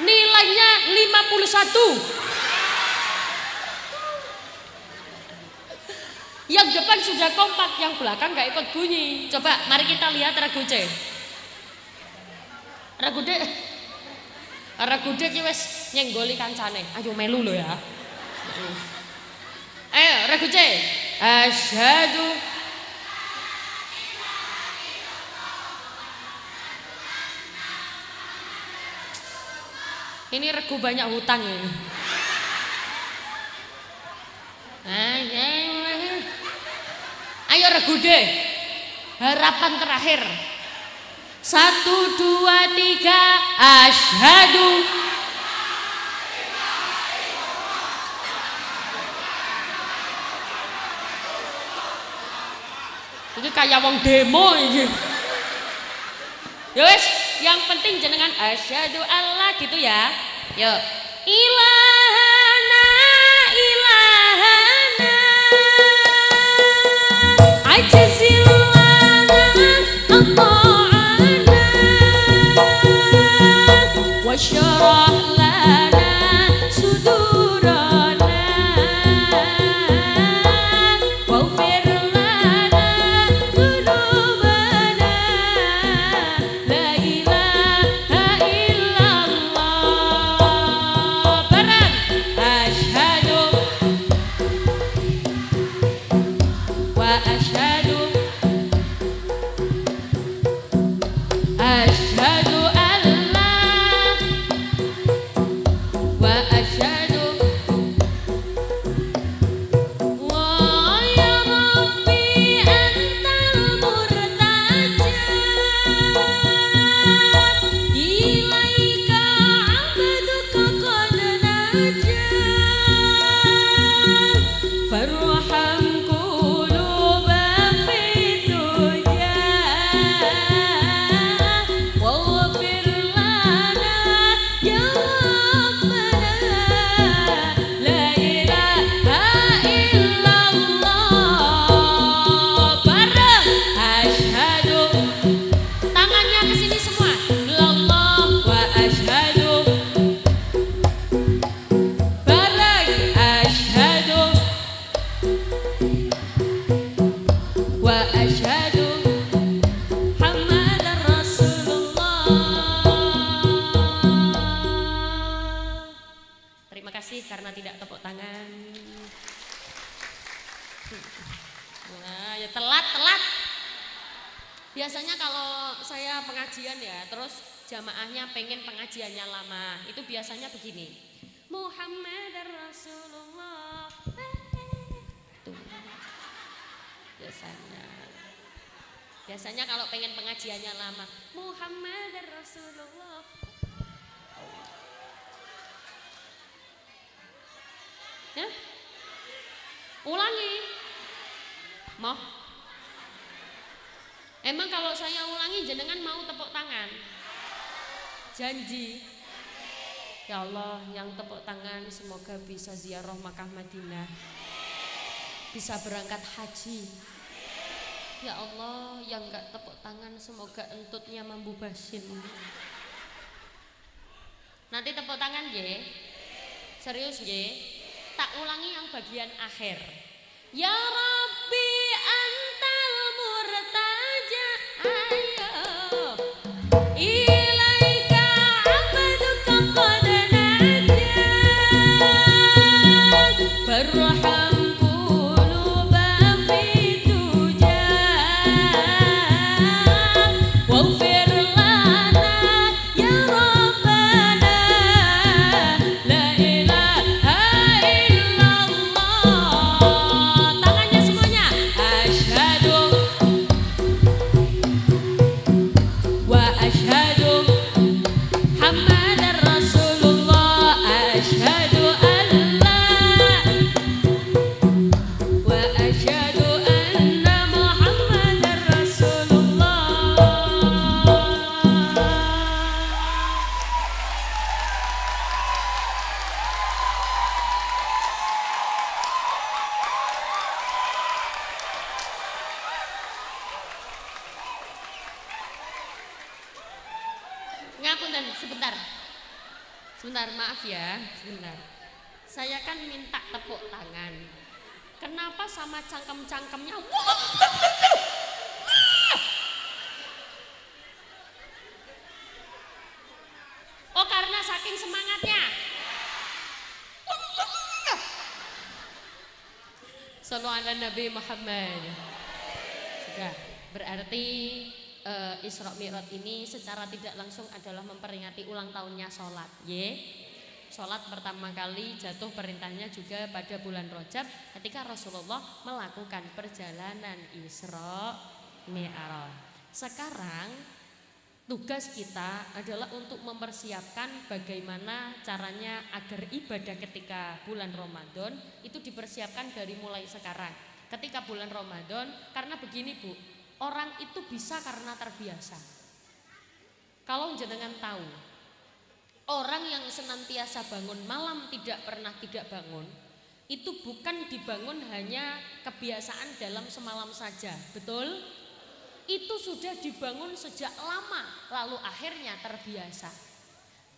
Nilainya 51. Yang depan sudah kompak, yang belakang gak ikut bunyi. Coba mari kita lihat regu C. Regu D. Regu D ki wis nyenggoli kancane. Ayo melu lo ya. Ayo regu C. Asyhadu. Ini regu banyak hutang ini. Ayo regu D. Harapan terakhir. 1, 2, 3. Asyhadu. Ini kayak wong demo ini. Ya wes, yang penting jenengan asyhadu Allah gitu ya. Yuk. Ilahana ilahana ajzilana ata'ana wa syarah lana sudurana waghfir lana dzunubana la ilaha illallah barang asyhadu wa asyhadu asyhadu alla wa asyhadu wa ya rabbi antal murtaja ilaika abduka qad naja farham quluba fi duja waghfir lana ya rabbana la ilaha illallah bareng asyhadu tangannya ke sini semua illallah wa asyhadu bareng asyhadu wa asyhadu Muhammadar Rasulullah. Terima kasih karena tidak tepuk tangan. Nah, ya telat. Biasanya kalau saya pengajian ya, terus jamaahnya pengen pengajiannya lama, itu biasanya begini. Muhammadar Rasulullah. Tuh. Biasanya kalau pengen pengajiannya lama, Muhammadar Rasulullah. Ya? Ulangi. Mau? Emang kalau saya ulangi jenengan mau tepuk tangan? Janji. Ya Allah, yang tepuk tangan semoga bisa ziarah Makkah Madinah. Bisa berangkat haji. Ya Allah, yang enggak tepuk tangan semoga entutnya mambu basin. Nanti tepuk tangan ye. Serius ye. Tak ulangi yang bagian akhir. Ya Rabbi antal murtaja. Ayo. Ilaika abduka qad naja. Farham quluba fi duja. Waghfir lana ya Rabbana la ilaha illallah. Tangannya ngapunten sebentar. Sebentar, maaf ya, sebentar. Saya kan minta tepuk tangan. Kenapa sama cangkem-cangkemnya? Oh, karena saking semangatnya. Shallallahu ala Nabi Muhammad. Sudah, berarti Isra Mi'raj ini secara tidak langsung adalah memperingati ulang tahunnya sholat. Sholat pertama kali jatuh perintahnya juga pada bulan Rajab ketika Rasulullah melakukan perjalanan Isra Mi'raj. Sekarang tugas kita adalah untuk mempersiapkan bagaimana caranya agar ibadah ketika bulan Ramadan itu dipersiapkan dari mulai sekarang. Ketika bulan Ramadan, karena begini Bu, orang itu bisa karena terbiasa. Kalau jenengan tahu, orang yang senantiasa bangun malam tidak pernah tidak bangun, itu bukan dibangun hanya kebiasaan dalam semalam saja, betul? Itu sudah dibangun sejak lama, lalu akhirnya terbiasa.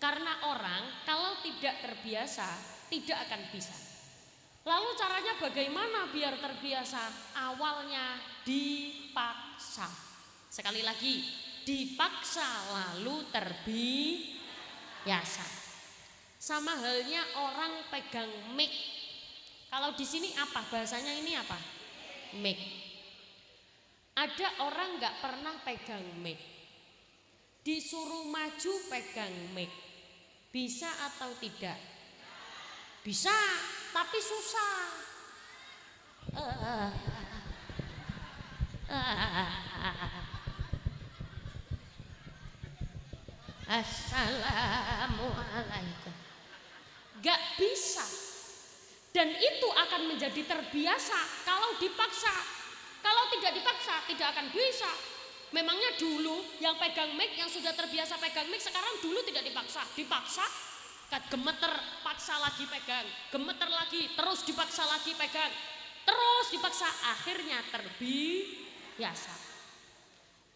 Karena orang kalau tidak terbiasa tidak akan bisa. Lalu caranya bagaimana biar terbiasa? Awalnya dipaksa. Sekali lagi, dipaksa lalu terbiasa. Sama halnya orang pegang mic. Kalau di sini apa bahasanya ini apa? Mic. Ada orang nggak pernah pegang mic, disuruh maju pegang mic, bisa atau tidak? Bisa, tapi susah. Assalamualaikum. Gak bisa. Dan itu akan menjadi terbiasa kalau dipaksa. Kalau tidak dipaksa tidak akan bisa. Memangnya dulu yang pegang mic, yang sudah terbiasa pegang mic, sekarang dulu tidak dipaksa. Dipaksa, gemeter, paksa lagi pegang, gemeter lagi, terus dipaksa lagi pegang, terus dipaksa, akhirnya terbiasa.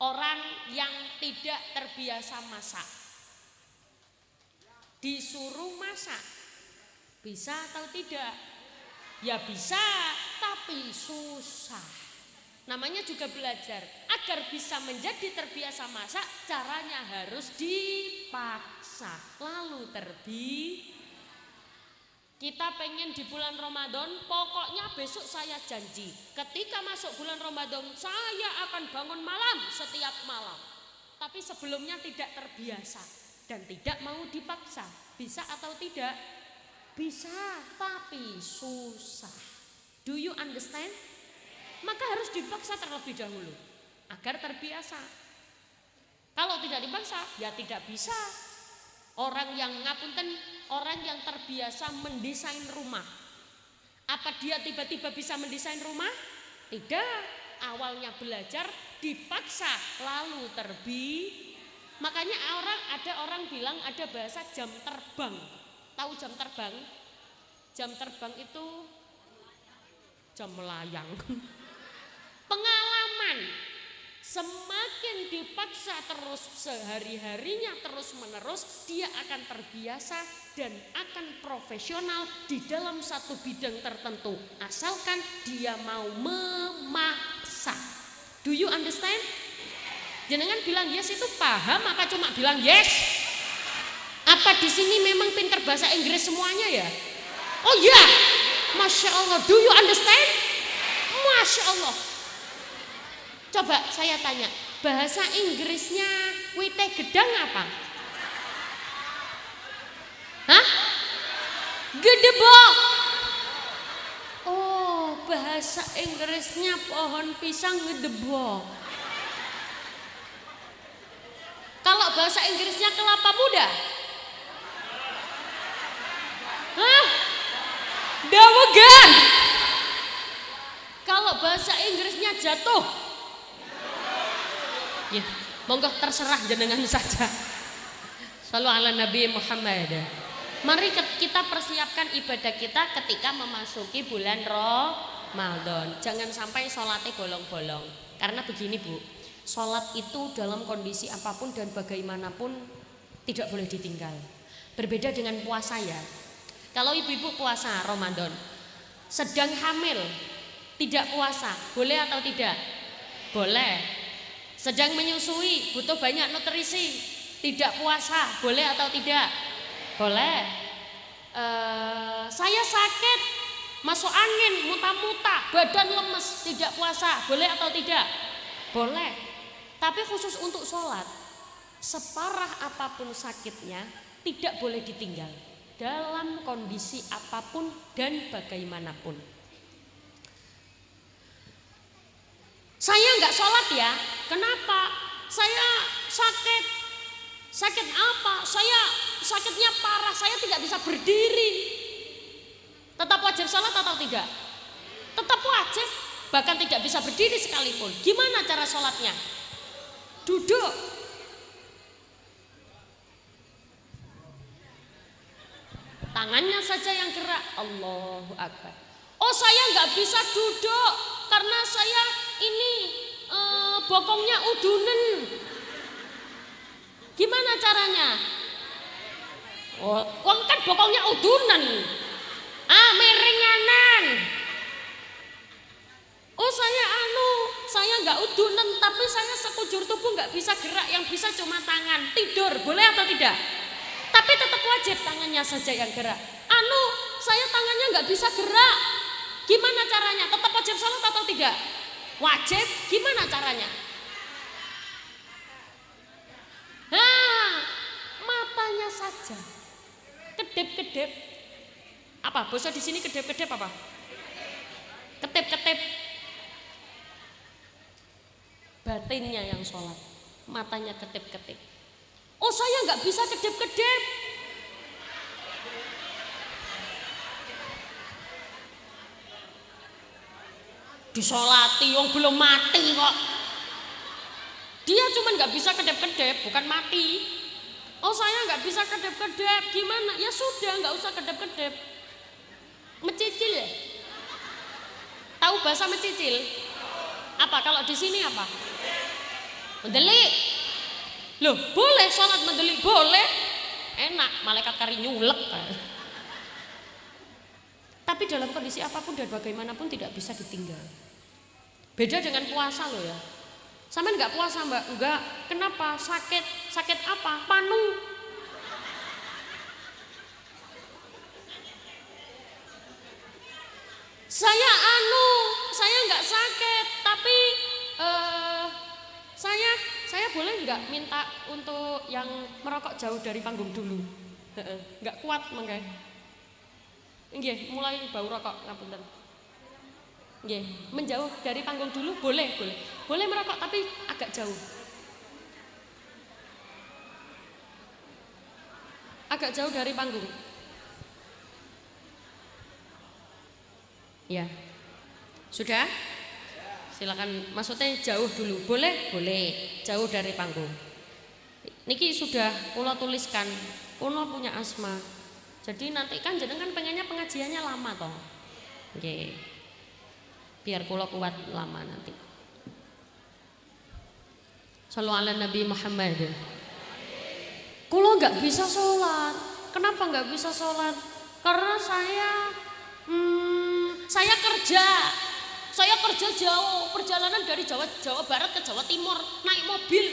Orang yang tidak terbiasa masak, disuruh masak, bisa atau tidak? Ya bisa, tapi susah. Namanya juga belajar. Agar bisa menjadi terbiasa masak, caranya harus dipaksa. Lalu kita pengen di bulan Ramadan, pokoknya besok saya janji, ketika masuk bulan Ramadan saya akan bangun malam setiap malam. Tapi sebelumnya tidak terbiasa dan tidak mau dipaksa. Bisa atau tidak? Bisa, tapi susah. Do you understand? Maka harus dipaksa terlebih dahulu agar terbiasa. Kalau tidak dipaksa, ya tidak bisa. Orang yang terbiasa mendesain rumah, apa dia tiba-tiba bisa mendesain rumah? Tidak. Awalnya belajar, dipaksa, lalu Makanya ada orang bilang ada bahasa jam terbang. Tahu jam terbang? Jam terbang itu jam melayang. Pengalaman, semakin dipaksa terus sehari-harinya terus menerus, dia akan terbiasa dan akan profesional di dalam satu bidang tertentu, asalkan dia mau memaksa. Do you understand? Jenengan bilang yes itu paham, maka cuma bilang yes. Apa di sini memang pintar bahasa Inggris semuanya ya? Oh ya, Masya Allah. Do you understand? Masya Allah. Coba saya tanya, bahasa Inggrisnya wite gedang apa? Hah? Gedebok. Oh, bahasa Inggrisnya pohon pisang gedebok. Kalau bahasa Inggrisnya kelapa muda? Hah? Dawegan. Kalau bahasa Inggrisnya jatuh? Ya, monggo terserah jenengan saja. Shallallahu ala Nabi Muhammad. Mari kita persiapkan ibadah kita ketika memasuki bulan Ramadan. Jangan sampai sholatnya bolong-bolong. Karena begini Bu, sholat itu dalam kondisi apapun dan bagaimanapun tidak boleh ditinggal. Berbeda dengan puasa ya. Kalau ibu-ibu puasa Ramadan, sedang hamil, tidak puasa, boleh atau tidak? Boleh. Sedang menyusui, butuh banyak nutrisi, tidak puasa, boleh atau tidak? Boleh. Saya sakit, masuk angin, muta-muta, badan lemes, tidak puasa, boleh atau tidak? Boleh. Tapi khusus untuk sholat, separah apapun sakitnya, tidak boleh ditinggal dalam kondisi apapun dan bagaimanapun. Saya nggak sholat ya, kenapa? Saya sakit. Sakit apa? Saya sakitnya parah, saya tidak bisa berdiri. Tetap wajib sholat atau tidak? Tetap wajib, bahkan tidak bisa berdiri sekalipun. Gimana cara sholatnya? Duduk. Tangannya saja yang gerak. Allahu Akbar. Oh, saya nggak bisa duduk karena saya ini bokongnya udunen. Gimana caranya? Oh, kan bokongnya udunen. Meringanan. Oh, saya nggak udunen, tapi saya sekujur tubuh nggak bisa gerak, yang bisa cuma tangan. Tidur, boleh atau tidak? Tapi tetap wajib tangannya saja yang gerak. Saya tangannya nggak bisa gerak. Gimana caranya? Tetap wajib sholat atau tidak? Wajib. Gimana caranya? Matanya saja. Kedip-kedip. Apa? Bahasa di sini kedip-kedip apa? Ketip-ketip. Batinnya yang sholat, matanya ketip-ketip. Oh, saya nggak bisa kedip-kedip. Disolati, yang belum mati kok. Dia cuma nggak bisa kedip-kedip, bukan mati. Oh, saya nggak bisa kedip-kedip, gimana? Ya sudah, nggak usah kedip-kedip. Mecicil ya? Tahu bahasa mecicil? Apa kalau di sini apa? Mendelik. Loh, boleh sholat mendelik, boleh. Enak, malaikat kari nyulek. Tapi dalam kondisi apapun dan bagaimanapun tidak bisa ditinggal. Beda dengan puasa loh ya. Sama nggak puasa mbak? Enggak. Kenapa? Sakit apa? Panu. Saya nggak sakit, tapi saya boleh nggak minta untuk yang merokok jauh dari panggung dulu? Nggak kuat makanya. Nggih, mulai bau rokok ngapunten. Nggih, menjauh dari panggung dulu boleh. Boleh merokok tapi agak jauh. Agak jauh dari panggung. Ya. Sudah? Silakan, maksudnya jauh dulu. Boleh? Boleh. Jauh dari panggung. Niki sudah kula tuliskan. Kula punya asma. Jadi nanti kan jenengan pengennya pengajiannya lama toh. Oke. Biar kula kuat lama nanti. Shallallahu ala Nabi Muhammad. Kula nggak bisa sholat. Kenapa nggak bisa sholat? Karena saya kerja. Saya kerja jauh, perjalanan dari Jawa Barat ke Jawa Timur, naik mobil,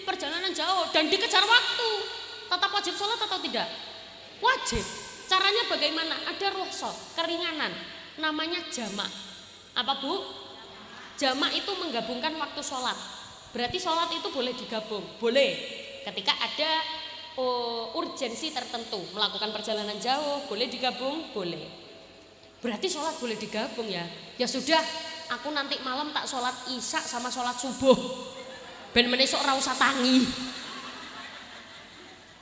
perjalanan jauh dan dikejar waktu. Tetap wajib sholat atau tidak? Wajib. Caranya bagaimana? Ada rukhsah, keringanan, namanya jamak. Apa bu? Jamak itu menggabungkan waktu sholat. Berarti sholat itu boleh digabung, boleh. Ketika ada urgensi tertentu, melakukan perjalanan jauh, boleh digabung, boleh. Berarti sholat boleh digabung ya. Ya sudah, aku nanti malam tak sholat isya sama sholat subuh. Ben menesuk ora usah tangi.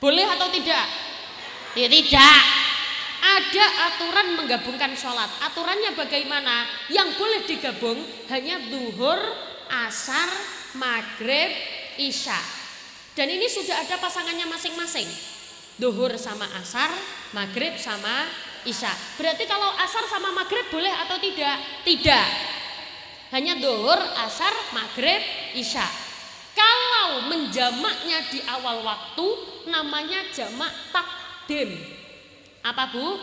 Boleh atau tidak? Ya tidak. Ada aturan menggabungkan sholat. Aturannya bagaimana? Yang boleh digabung hanya zuhur, asar, maghrib, isya. Dan ini sudah ada pasangannya masing-masing. Zuhur sama asar, maghrib sama isya. Berarti kalau asar sama maghrib boleh atau tidak? Tidak. Hanya zuhur, asar, maghrib, isya. Kalau Kalau menjamaknya di awal waktu namanya jamak takdim. Apa Bu?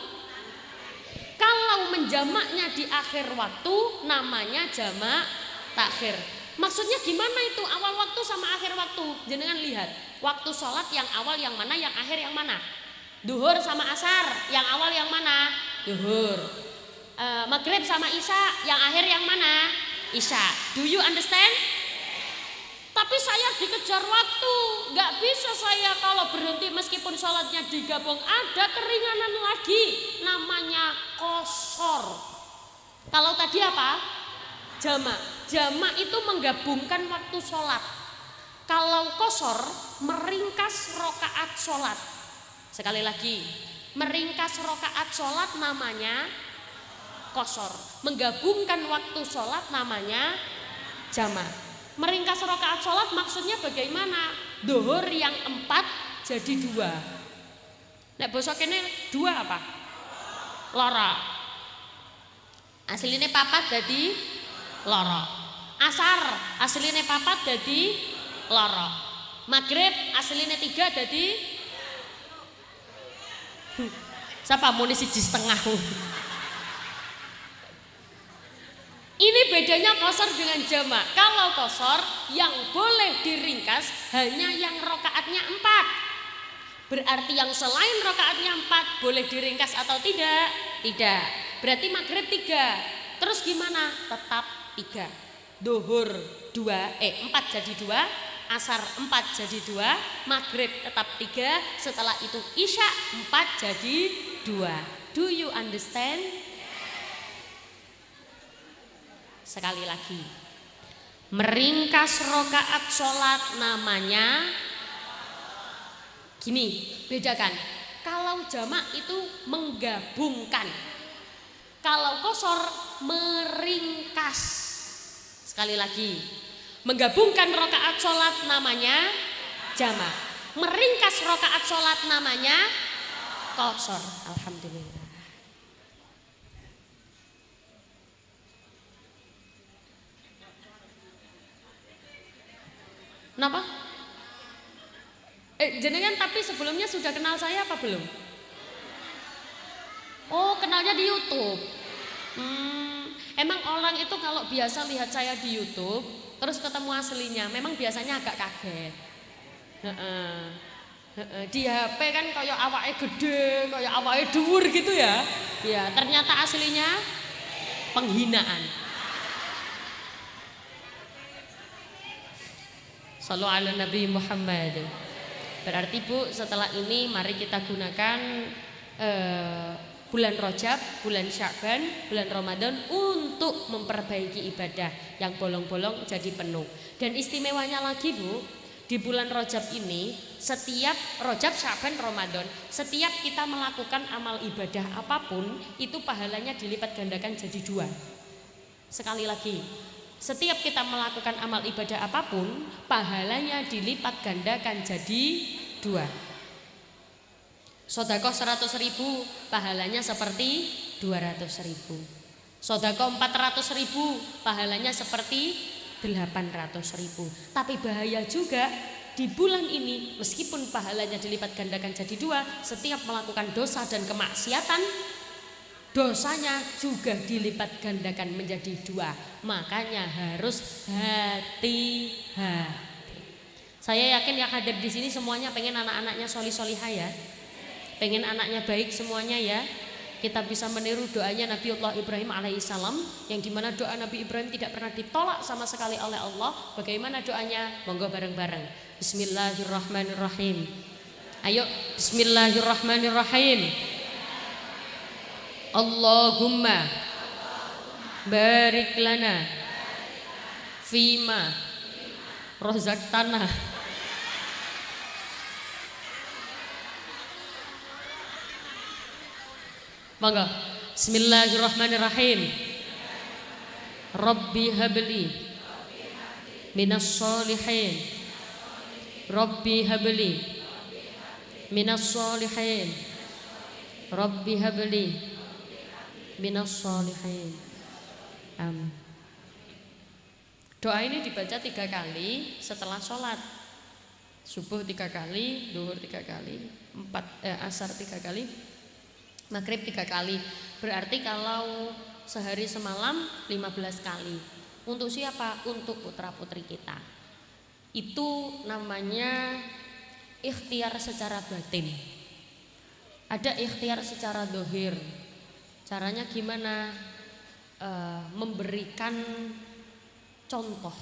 Kalau menjamaknya di akhir waktu namanya jamak takhir. Maksudnya gimana itu awal waktu sama akhir waktu? Jenengan lihat, waktu sholat yang awal yang mana, yang akhir yang mana? Duhur sama asar, yang awal yang mana? Duhur. Maghrib sama isya, yang akhir yang mana? Isya. Do you understand? Tapi saya dikejar waktu, nggak bisa saya kalau berhenti meskipun sholatnya digabung. Ada keringanan lagi, namanya qashar. Kalau tadi apa? Jamak. Jamak itu menggabungkan waktu sholat. Kalau qashar meringkas rokaat sholat. Sekali lagi, meringkas rokaat sholat namanya qashar. Menggabungkan waktu sholat namanya jamak. Meringkas rakaat sholat maksudnya bagaimana? Duhur yang 4 jadi 2. Nek basa kene 2 apa? Loro. Asline 4 jadi loro. Asar asline 4 jadi loro. Maghrib asline 3 jadi siapa muni 1,5. Ini bedanya qashar dengan jamak. Kalau qashar yang boleh diringkas hanya yang rokaatnya 4. Berarti yang selain rokaatnya 4 boleh diringkas atau tidak? Tidak. Berarti maghrib 3. Terus gimana? Tetap 3. Duhur 4 jadi 2. Asar 4 jadi 2. Maghrib tetap 3. Setelah itu isya 4 jadi 2. Do you understand? Sekali lagi, meringkas rokaat sholat namanya gini, bedakan. Kalau jamak itu menggabungkan, kalau qashar meringkas. Sekali lagi, menggabungkan rokaat sholat namanya jamak, meringkas rokaat sholat namanya qashar. Alhamdulillah. Kenapa? Jenengan tapi sebelumnya sudah kenal saya apa belum? Oh, kenalnya di YouTube. Emang orang itu kalau biasa lihat saya di YouTube, terus ketemu aslinya, memang biasanya agak kaget. Di HP kan kayak awake gede, kayak awake dhuwur gitu ya. Ya, ternyata aslinya penghinaan. Shallu ala Nabi Muhammad. Berarti Bu, setelah ini mari kita gunakan bulan Rajab, bulan Sya'ban, bulan Ramadan untuk memperbaiki ibadah yang bolong-bolong jadi penuh. Dan istimewanya lagi Bu, di bulan Rajab ini, setiap Rajab, Sya'ban, Ramadan, setiap kita melakukan amal ibadah apapun, itu pahalanya dilipat gandakan jadi 2. Sekali lagi, setiap kita melakukan amal ibadah apapun, pahalanya dilipat gandakan jadi 2. Sedekah 100.000 pahalanya seperti 200.000. Sedekah 400.000 pahalanya seperti 800.000. Tapi bahaya juga di bulan ini, meskipun pahalanya dilipat gandakan jadi 2, setiap melakukan dosa dan kemaksiatan, dosanya juga dilipat gandakan menjadi 2. Makanya harus hati-hati. Saya yakin yang hadir di sini semuanya pengen anak-anaknya solih-solihah ya. Pengen anaknya baik semuanya ya. Kita bisa meniru doanya Nabiullah Ibrahim alaihissalam, yang dimana doa Nabi Ibrahim tidak pernah ditolak sama sekali oleh Allah. Bagaimana doanya? Monggo bareng-bareng. Bismillahirrahmanirrahim. Ayo, Bismillahirrahmanirrahim. Allahumma barik lana fima razaqtana. Monggo. Bismillahirrahmanirrahim. Rabbi habli minas sholihin. Rabbi habli minas sholihin. Rabbi habli minas sholihin. Doa ini dibaca 3 kali setelah sholat. Subuh 3 kali, duhur 3 kali, asar 3 kali, maghrib 3 kali. Berarti kalau sehari semalam 15 kali. Untuk siapa? Untuk putra-putri kita. Itu namanya ikhtiar secara batin. Ada ikhtiar secara dohir. Caranya gimana? Memberikan contoh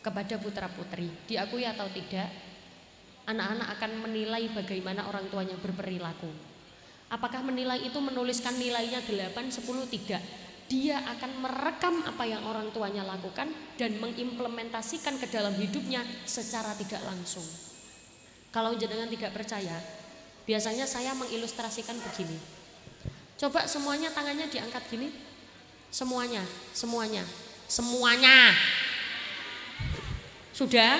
kepada putra-putri. Diakui atau tidak, anak-anak akan menilai bagaimana orang tuanya berperilaku. Apakah menilai itu menuliskan nilainya 8, 10? Tidak. Dia akan merekam apa yang orang tuanya lakukan dan mengimplementasikan ke dalam hidupnya secara tidak langsung. Kalau jenengan tidak percaya, biasanya saya mengilustrasikan begini. Coba semuanya tangannya diangkat gini. Semuanya. Sudah?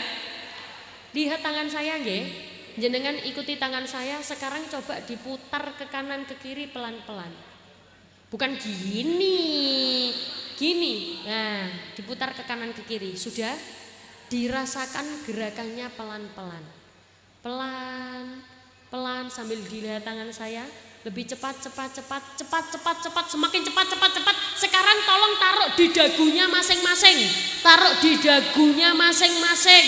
Lihat tangan saya nggih. Jenengan ikuti tangan saya, sekarang coba diputar ke kanan ke kiri pelan-pelan. Bukan gini. Nah, diputar ke kanan ke kiri. Sudah? Dirasakan gerakannya pelan-pelan. Pelan sambil dilihat tangan saya. Lebih cepat, semakin cepat. Sekarang tolong taruh di dagunya masing-masing. Taruh di dagunya masing-masing.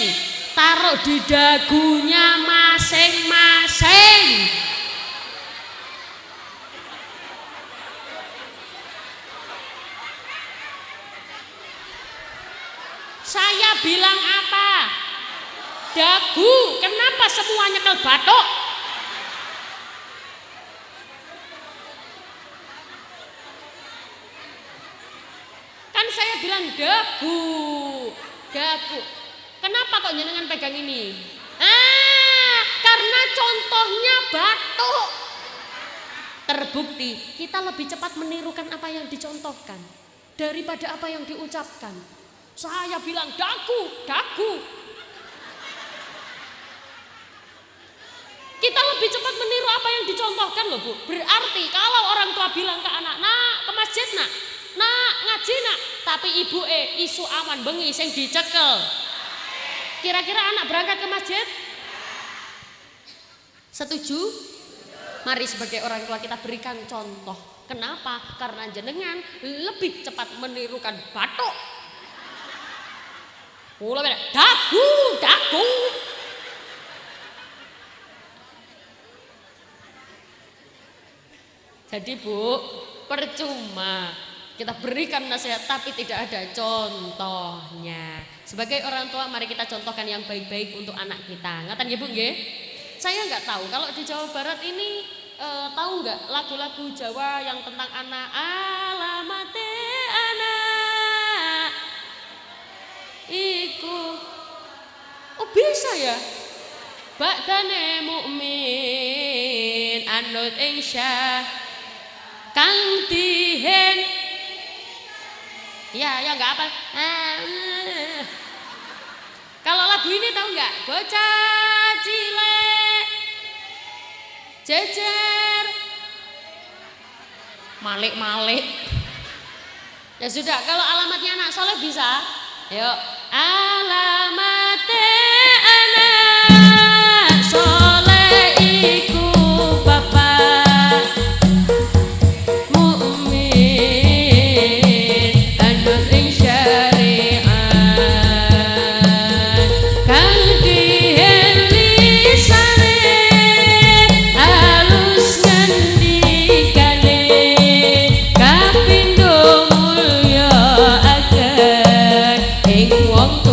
Saya bilang apa? Dagu. Kenapa semua nyekel batuk? Kan saya bilang dagu. Kenapa kok jenengan pegang ini? Karena contohnya batuk. Terbukti kita lebih cepat menirukan apa yang dicontohkan daripada apa yang diucapkan. Saya bilang dagu. Kita lebih cepat meniru apa yang dicontohkan loh Bu. Berarti kalau orang tua bilang ke anak, nak ke masjid nak ngaji nak, tapi ibu isu awan bengi sing dicekel. Kira-kira anak berangkat ke masjid? Setuju? Mari sebagai orang tua kita berikan contoh. Kenapa? Karena jenengan lebih cepat menirukan batuk. Dagu. Jadi Bu, percuma kita berikan nasihat tapi tidak ada contohnya. Sebagai orang tua mari kita contohkan yang baik-baik untuk anak kita. Ngaten nggih Bu nggih? Saya nggak tahu kalau di Jawa Barat ini tahu nggak lagu-lagu Jawa yang tentang anak. Alamate anak iku. Oh bisa ya? Ba'dane mukmin anut ing syah kang dihen. Ya nggak apa. Kalau lagu ini tahu nggak? Bocah cilik jejer malik. Ya sudah, kalau alamatnya anak soleh bisa. Yuk, alamatnya anak soleh iku bapak mukmin anut ing syariat kang dihen lisane alus ngendikane kapindho mulya agen ing wong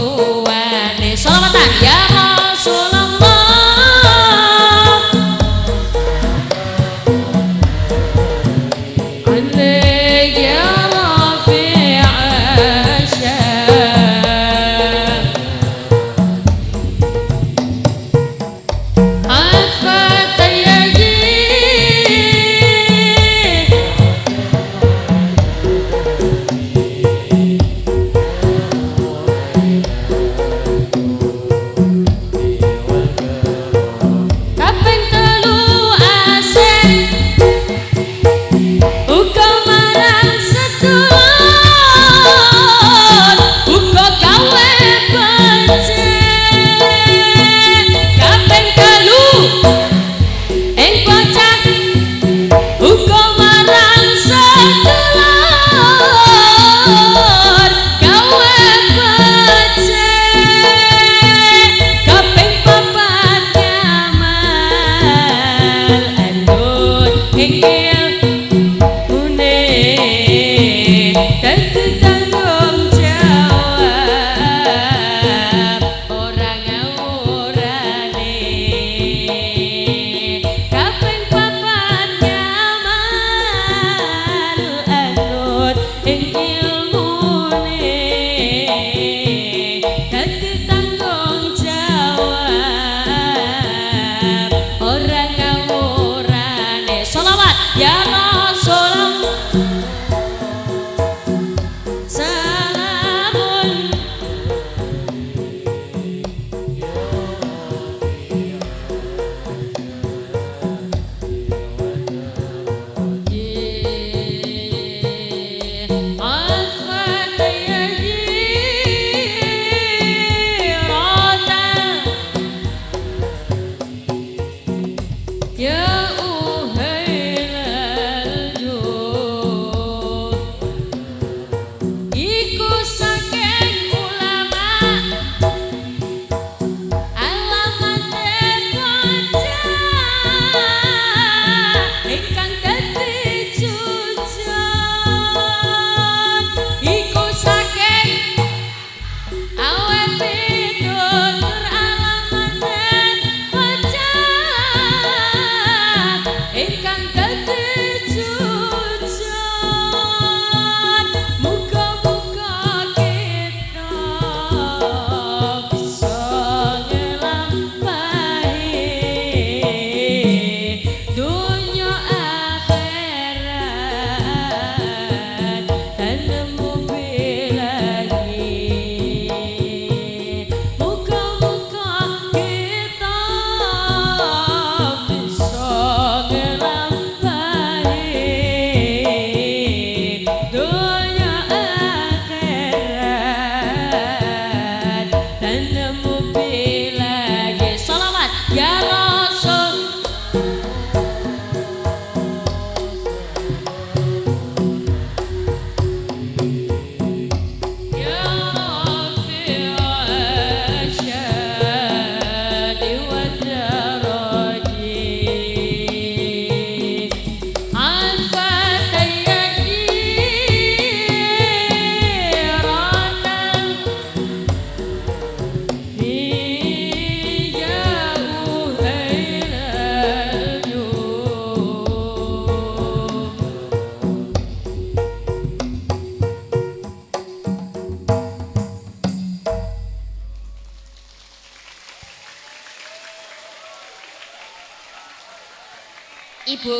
Ibu.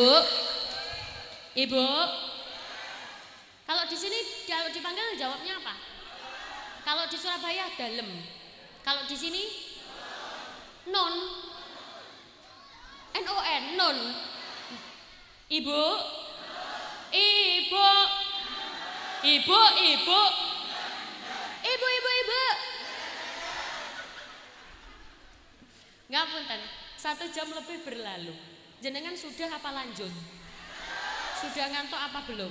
Ibu. Kalau di sini kalau dipanggil jawabnya apa? Kalau di Surabaya dalem. Kalau di sini non. NON, non. Ibu. Ibu. Ibu, ibu. Ibu, ibu, ibu. Ngapunten, 1 jam lebih berlalu. Jenengan sudah apa lanjut? Sudah ngantuk apa belum?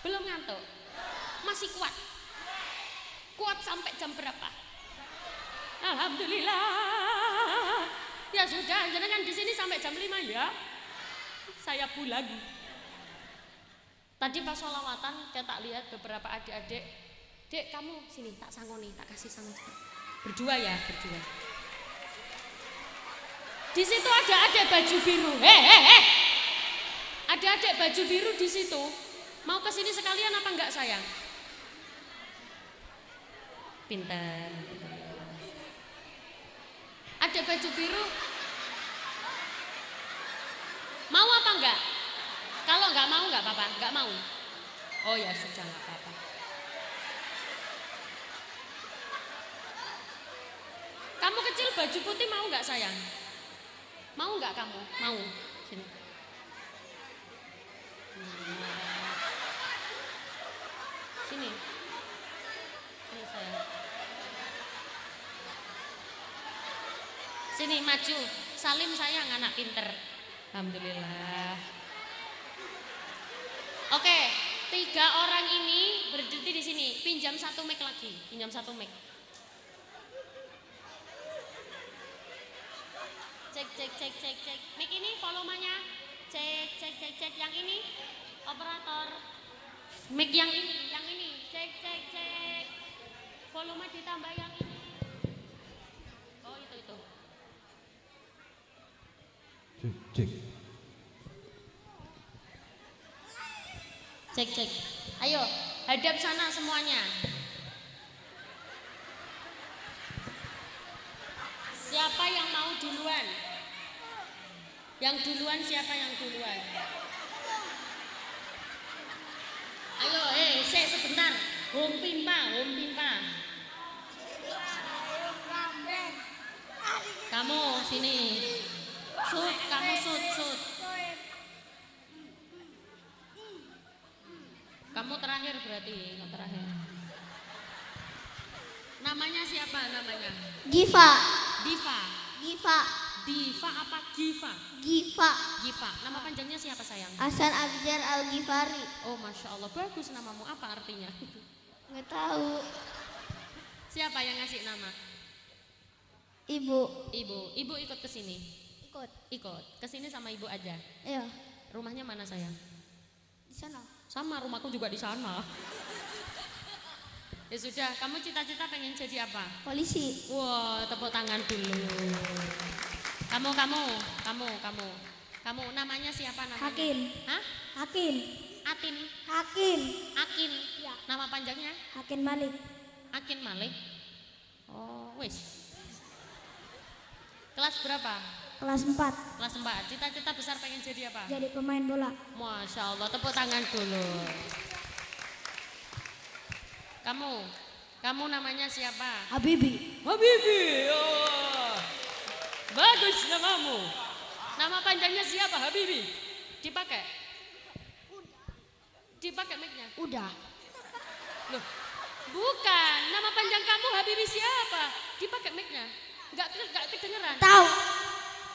Belum ngantuk? Masih kuat? Kuat sampai jam berapa? Alhamdulillah. Ya sudah, jenengan di sini sampai jam 5 ya. Saya pulang. Tadi pas sholawatan saya tak lihat beberapa adik-adik. Dek, kamu sini tak sangoni, tak kasih sangon. Berdua ya, berdua. Di situ ada adik baju biru. Ada adik baju biru di situ. Mau ke sini sekalian apa enggak sayang? Pintar. Ada baju biru. Mau apa enggak? Kalau enggak mau enggak apa-apa, enggak mau. Oh ya sudah enggak apa-apa. Kamu kecil baju putih mau enggak sayang? Mau enggak kamu? Mau. Sini. Sini. Sini sayang. Sini maju. Salim sayang anak pinter. Alhamdulillah. Oke, 3 orang ini berdiri di sini. Pinjam 1 mic lagi. Pinjam 1 mic. Cek. Mic ini volumenya. Cek. Yang ini operator. Mic yang ini. Cek. Volume ditambah yang ini. Oh, itu. Cek. Ayo, hadap sana semuanya. Siapa yang mau duluan? Yang duluan siapa yang duluan? Ayo, sebentar. Home pimpa. Kamu sini. Kamu shoot. Kamu terakhir berarti, terakhir. Namanya siapa namanya? Giva. Diva apa Giva? Giva. Nama panjangnya siapa sayang? Hasan Abjar Al-Ghifari. Oh masya Allah, bagus namamu. Apa artinya? Nggak tahu. Siapa yang ngasih nama? Ibu. Ibu ikut ke sini. Ikut. Ke sini sama ibu aja. Iya. Rumahnya mana sayang? Di sana. Sama, rumahku juga di sana. Ya sudah, kamu cita-cita pengen jadi apa? Polisi. Wah, tepuk tangan dulu. Kamu namanya siapa namanya? Hakim. Hah? Hakim. Akin. Ya. Nama panjangnya? Hakim Malik. Akin Malik. Oh, wis. Kelas berapa? Kelas 4. Kelas 4. Cita-cita besar pengen jadi apa? Jadi pemain bola. Masya Allah, tepuk tangan dulu. Kamu namanya siapa? Habibi. Oh. Bagus namamu. Nama panjangnya siapa Habibi? Dipakai mic-nya? Udah. Loh, bukan. Nama panjang kamu Habibi siapa? Dipakai mic-nya? Enggak kedengeran. Tahu.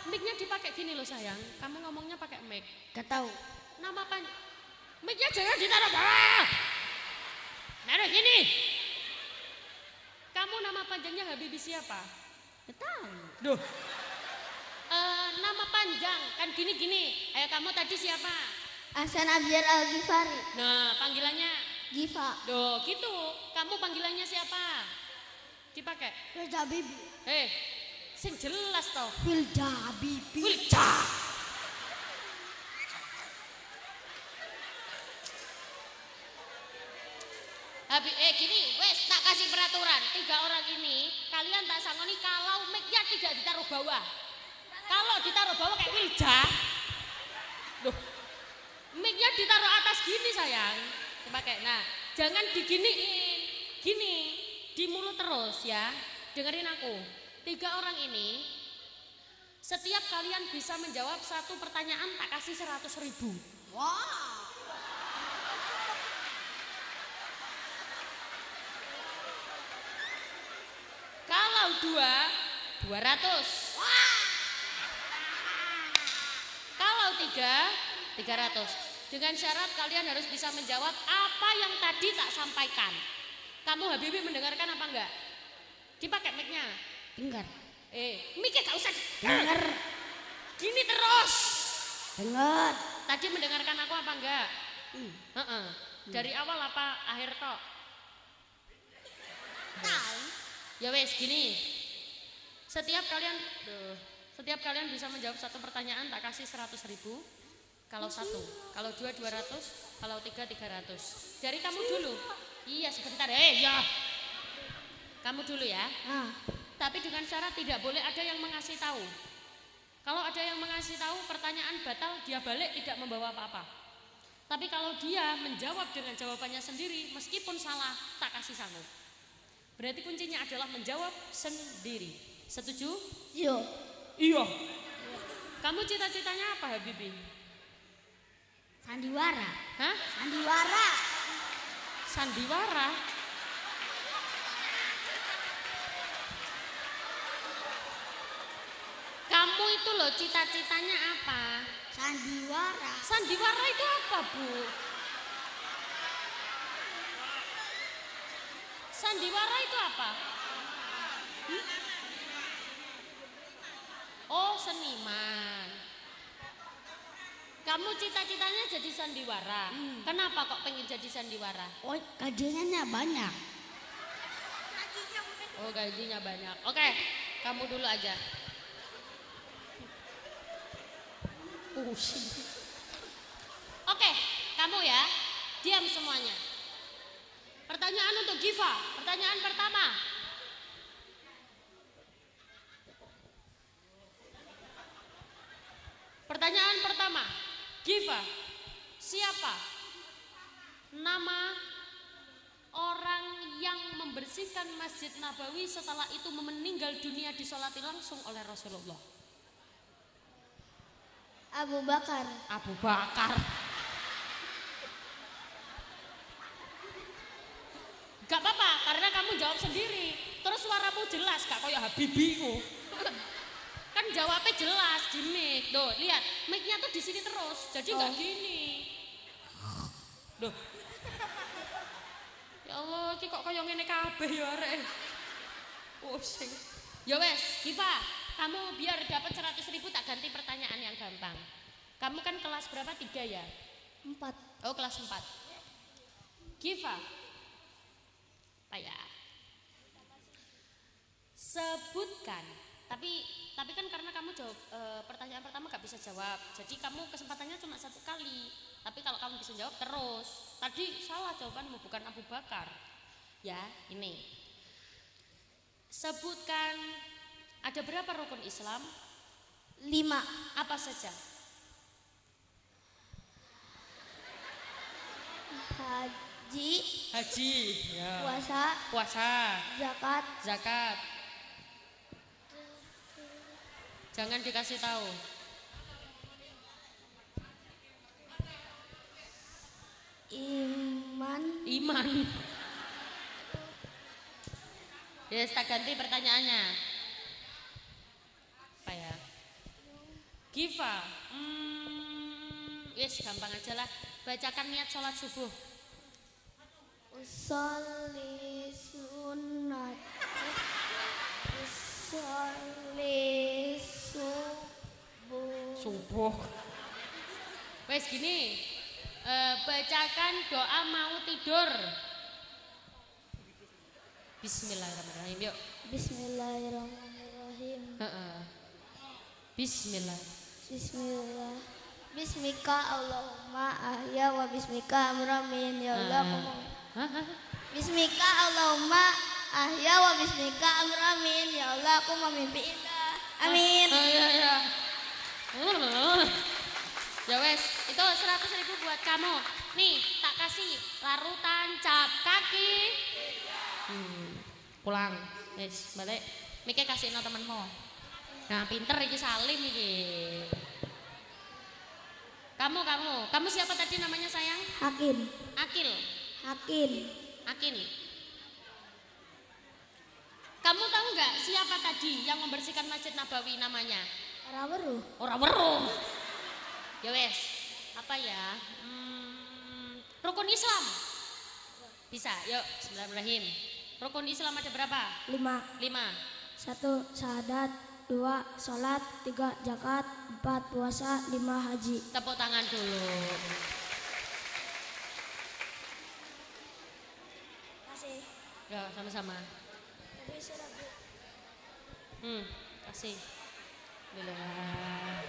Mic-nya dipakai gini loh sayang. Kamu ngomongnya pakai mic. Gak tahu. Nama mic-nya jangan ditaruh bawah. Naruh gini. Kamu nama panjangnya Habibi siapa? Gak tahu. Duh. Nama panjang kan gini. Ayo kamu tadi siapa? Hasan Abjar Al-Ghifari. Nah, panggilannya Giva. Duh, gitu. Kamu panggilannya siapa? Dipakai. Wilda Habibi. Sing jelas toh. Wilda Habibi. Wilda. Gini, wes tak kasih peraturan. 3 orang ini, kalian tak sangoni kalau mic-nya tidak ditaruh bawah. Kalau ditaruh bawah kayak Wilda, Duh. Mic-nya ditaruh atas gini sayang. Pakai. Nah, jangan diginiin. Gini, di mulut terus ya. Dengerin aku. 3 orang ini setiap kalian bisa menjawab 1 pertanyaan tak kasih 100.000. Wow. Kalau 2, 200. Kalau 3, 300. Dengan syarat kalian harus bisa menjawab apa yang tadi tak sampaikan. Kamu Habibie mendengarkan apa enggak? Dipakai mic-nya. Dengar. Mic-nya gak usah. Dengar. Gini terus. Dengar. Tadi mendengarkan aku apa enggak? Dari awal apa akhir tok? Tahu. Ya wes gini. Setiap kalian bisa menjawab 1 pertanyaan tak kasih 100.000. Kalau 1, kalau 2 200, kalau 3 300. Dari kamu dulu. Iya sebentar. Ya. Kamu dulu ya. Tapi dengan syarat tidak boleh ada yang mengasih tahu. Kalau ada yang mengasih tahu pertanyaan batal, dia balik tidak membawa apa-apa. Tapi kalau dia menjawab dengan jawabannya sendiri, meskipun salah, tak kasih sanggup. Berarti kuncinya adalah menjawab sendiri. Setuju? Iya. Kamu cita-citanya apa Habibie? Sandiwara. Hah? Sandiwara. Sandiwara? Kamu itu loh cita-citanya apa? Sandiwara. Sandiwara itu apa, Bu? Sandiwara itu apa? Oh, seniman. Kamu cita-citanya jadi sandiwara. Kenapa kok pengen jadi sandiwara? Oh, gajinya banyak. Oh, gajinya banyak. Oke, kamu dulu aja. Oke, kamu ya, diam semuanya. Pertanyaan untuk Giva. Pertanyaan pertama. Pertanyaan pertama. Giva, siapa nama orang yang membersihkan Masjid Nabawi setelah itu meninggal dunia disolati langsung oleh Rasulullah? Abu Bakar. Abu Bakar. Gak apa-apa, karena kamu jawab sendiri. Terus suaramu jelas, gak kayak Habibie. Kan jawabnya jelas di mic. Tuh, lihat, mic-nya tuh di sini terus. Jadi gak gini. Duh. Ya Allah, iki kok kaya ngene kabeh ya arek. Pusing. Ya wes, Giva, kamu biar dapat 100.000 tak ganti pertanyaan yang gampang. Kamu kan kelas berapa? 3 ya? 4. Oh, kelas 4. Giva. Apa ya? Sebutkan. Tapi kan karena kamu jawab pertanyaan pertama gak bisa jawab. Jadi kamu kesempatannya cuma 1 kali. Tapi kalau kamu bisa jawab terus. Tadi salah jawabanmu, bukan Abu Bakar. Ya, ini. Sebutkan ada berapa rukun Islam? 5. Apa saja? Haji, ya. Puasa, zakat. Jangan dikasih tahu. Iman. Yes, tak ganti pertanyaannya. Apa ya? Giva. Yes, gampang aja lah. Bacakan niat sholat subuh. Usolli sunat. Usolli Subuh. Wes gini. Bacakan doa mau tidur. Bismillahirrahmanirrahim. Yuk. Bismillahirrahmanirrahim. Bismillah. Bismika Allahumma ahya wa bismika amramin ya Allah. Bismika Allahumma ahya wa bismika amramin ya Allah, aku mimpi indah. Amin. Ya. Ya wes, itu 100.000 buat kamu. Nih, tak kasih larutan cap kaki. Pulang. Wes, balik. Miki kasih no temenmu. Nah, pinter iki Salim iki. Kamu siapa tadi namanya sayang? Hakin. Akil. Hakin. Akin. Kamu tahu nggak siapa tadi yang membersihkan Masjid Nabawi namanya? Ora weruh. Ora weruh. Ya wes, apa ya? Rukun Islam. Bisa, yuk bismillahirrahmanirrahim. Rukun Islam ada berapa? 5. 5. 1 syahadat, 2 sholat, 3 zakat, 4 puasa, 5 haji. Tepuk tangan dulu. Kasih. Ya, sama-sama. Tapi surat Kasih. Alhamdulillah.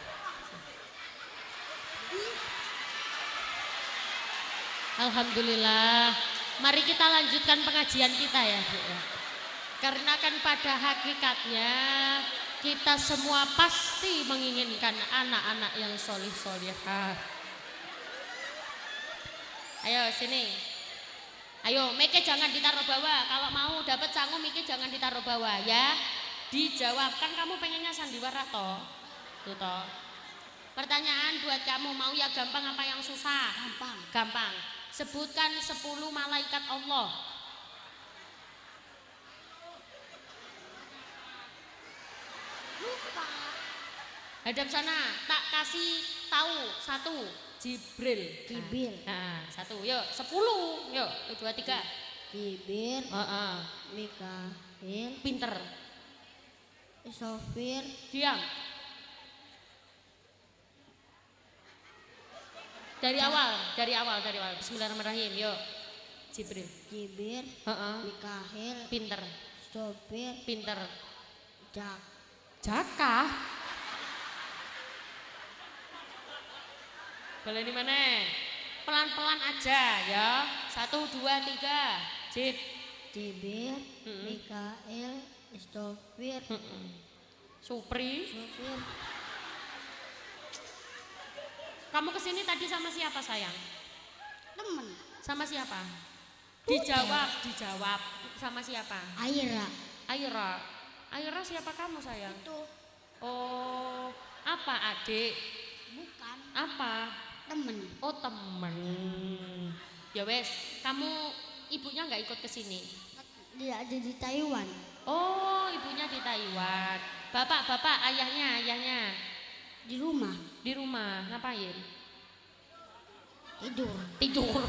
Alhamdulillah. Mari kita lanjutkan pengajian kita ya, Bu. Karena kan pada hakikatnya kita semua pasti menginginkan anak-anak yang solih-solihah. Ayo sini. Ayo, Mike jangan ditaruh bawah. Kalau mau dapat sangu, Mike jangan ditaruh bawah ya. Dijawab, kan kamu pengennya sandiwara toh? Tuh toh. Pertanyaan buat kamu, mau yang gampang apa yang susah? gampang. Gampang. Sebutkan 10 malaikat Allah. Lupa. Hadap sana, tak kasih tahu 1. Jibril. Jibril. Nah, 1. Yuk, 10. Yuk, 2, 3. Jibril, Heeh. Mikail, Pinter. Sofir, Diam. Dari awal. Bismillahirrahmanirrahim. Yuk. Jibril. Jibril, Heeh. Mikail, Pinter. Sofir, Pinter. Jak. Jakah. Boleh di mana? Pelan-pelan aja ya. 1, 2, 3. Jib. Jibril, Mikail, Sofir, Supri. Sofir. Kamu kesini tadi sama siapa sayang? Temen. Sama siapa? Dijawab. Sama siapa? Aira. Aira siapa kamu sayang? Itu Oh, apa adik? bukan Apa? temen. Oh temen. Ya wes, kamu ibunya nggak ikut ke sini? Dia ada di Taiwan. Oh, ibunya di Taiwan. Bapak, ayahnya Di rumah. di rumah ngapain? Tidur.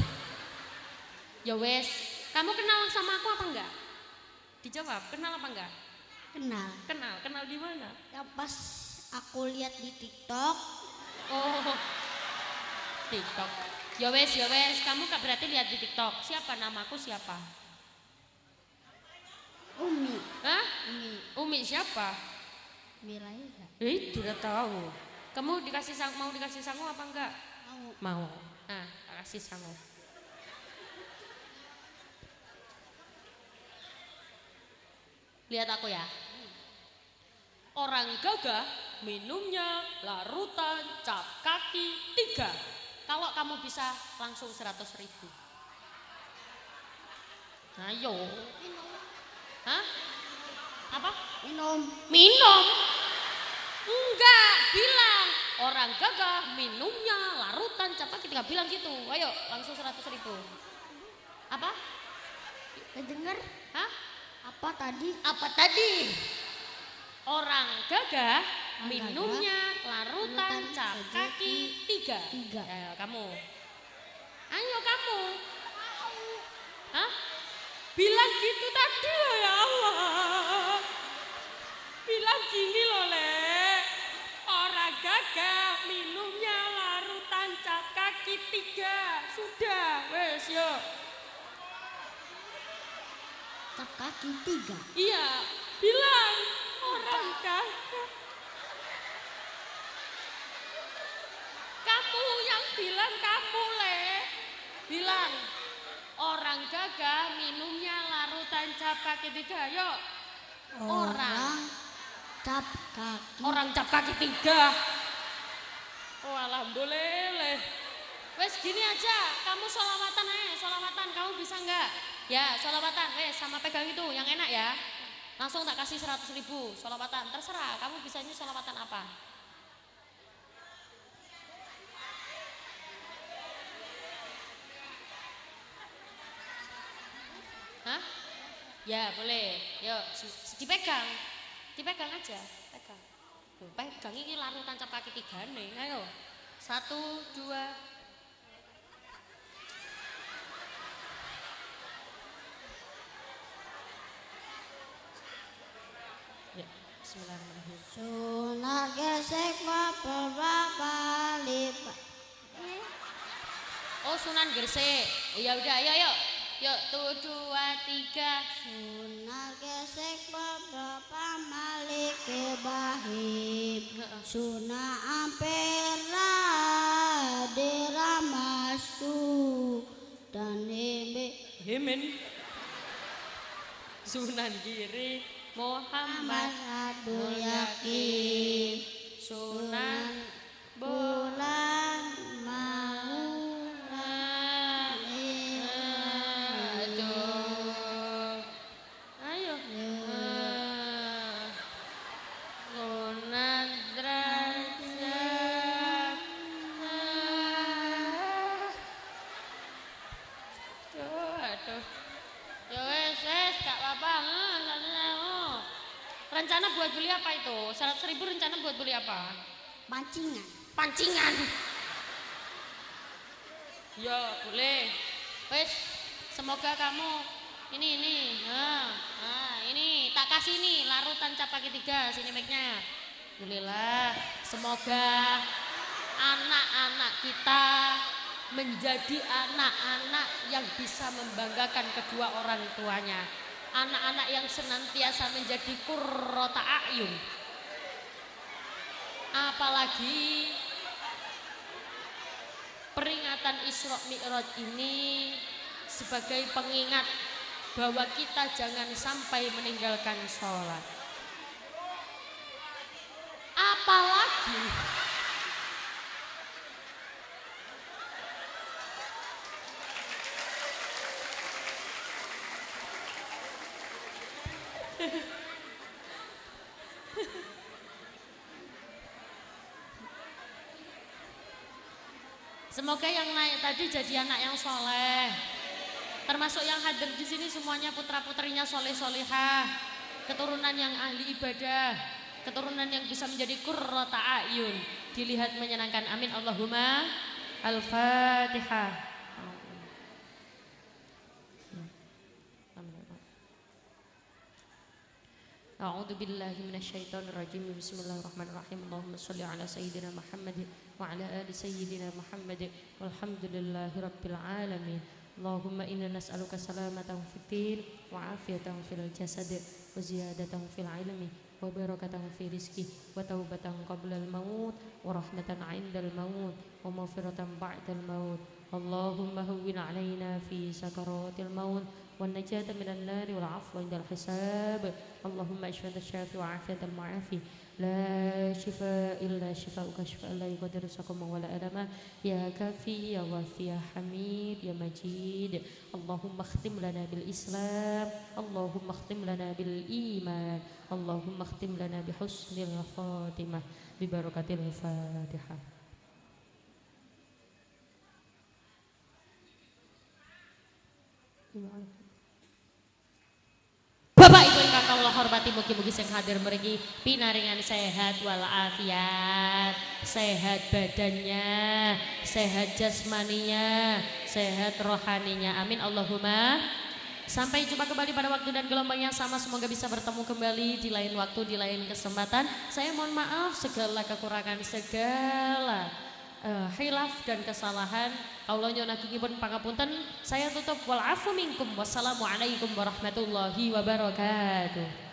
Ya wes, kamu kenal sama aku apa enggak? Dijawab, kenal apa enggak? Kenal di mana? Yang pas aku lihat di TikTok. Oh, TikTok. Ya wes, kamu gak berarti lihat di TikTok. Siapa namaku siapa? Umi. Hah? Umi siapa? Miraida. Tidak tahu. Kamu mau dikasih sangu apa enggak? Mau. Nah, kasih sangu. Lihat aku ya. Orang gagah minumnya larutan cap kaki 3. Kalau kamu bisa langsung 100.000. Ayo. Hah? Apa? Minum. Enggak, bilang orang gagah minumnya larutan cap kaki 3. Bilang gitu. Ayo, langsung 100.000. Apa? Dengar Hah? apa tadi? Apa tadi? Orang gagah minumnya larutan cap kaki 3. Ayo kamu. Ayo kamu. Hah? Bilang gitu tadi loh ya Allah. Bilang gini loh Le. Orang gagah minumnya larutan cap kaki 3. Sudah, wes yuk. Cap kaki 3. Iya, bilang orang gagah. Kamu yang bilang kamu Le. Bilang orang gagah minumnya larutan cap kaki 3. Yuk. Orang cap kaki. Orang cap kaki 3. Walah boleh. Wes gini aja, kamu sholawatan aja, sholawatan kamu bisa enggak? Ya sholawatan, sama pegang itu yang enak ya. Langsung tak kasih 100.000 sholawatan, terserah kamu bisanya sholawatan apa. Hah? Ya boleh, yuk dipegang aja, pegang. Pegang ini larutan capaki 3 nih, ayo. 1, 2. Ya, bismillahirrahmanirrahim. Sunat gesek beberapa lipat. Oh sunan gresik. Ya udah, ayo. Yuk, 1, 2, 3. Sunat gesek beberapa malik bahim. Sunah ampera diramasu dan Hemen. Sunan Giri Muhammad Abdul Yakin. Sunan Bulan Aduh. Ayo. Sunan Derajat. Aduh. Ya wes, gak apa-apa. Rencana buat beli apa itu? 100.000 rencana buat beli apa? Pancingan. Ya boleh. Wes, semoga kamu ini. Ini tak kasih nih larutan capaki 3 sini mic-nya. Alhamdulillah. Semoga anak-anak kita menjadi anak-anak yang bisa membanggakan kedua orang tuanya. Anak-anak yang senantiasa menjadi qurrata a'yun. Apalagi peringatan Isra Mi'raj ini sebagai pengingat bahwa kita jangan sampai meninggalkan sholat. Apalagi semoga yang naik tadi jadi anak yang soleh. Termasuk yang hadir di sini semuanya putra-putrinya soleh-solehah, keturunan yang ahli ibadah, keturunan yang bisa menjadi qurrata a'yun, dilihat menyenangkan. Amin Allahumma. Al-Fatihah. A'udzu billahi minasyaitonir rajim. Bismillahirrahmanirrahim. Allahumma shalli ala sayyidina Muhammad wa ala ali sayyidina Muhammad. Walhamdulillahi rabbil alamin. Allahumma inna nas'aluka salamatan fid din wa afiyatan fil jasad wa ziyadatan fil ilmi wa barakatan fi rizqi wa taubatan qabla al maut wa rahmatan 'indal maut wa maghfiratan ba'dal maut. Allahumma hawwin 'alaina fi sakaratil maut والنجاة من النار والعفو عند الحساب. اللهم اشف أنت الشافي وعافية المعافي لا شفاء إلا شفاءك شفاء لا يغادر سقما ولا ألما يا كافي يا وافي يا حميد يا مجيد. اللهم اختم لنا بالإسلام، اللهم اختم لنا بالإيمان، اللهم اختم لنا بحسن الخاتمة ببركة الفاتحة. Bapak Ibu ingkang kawula hormati, mugi-mugi sing hadir mriki pinaringan sehat walafiat, sehat badannya, sehat jasmaninya, sehat rohaninya. Amin Allahumma. Sampai jumpa kembali pada waktu dan gelombang yang sama. Semoga bisa bertemu kembali di lain waktu, di lain kesempatan. Saya mohon maaf segala kekurangan, segala khilaf dan kesalahan. Allah nyonakipun pangapunten. Saya tutup wal afu minkum. Wassalamualaikum warahmatullahi wabarakatuh.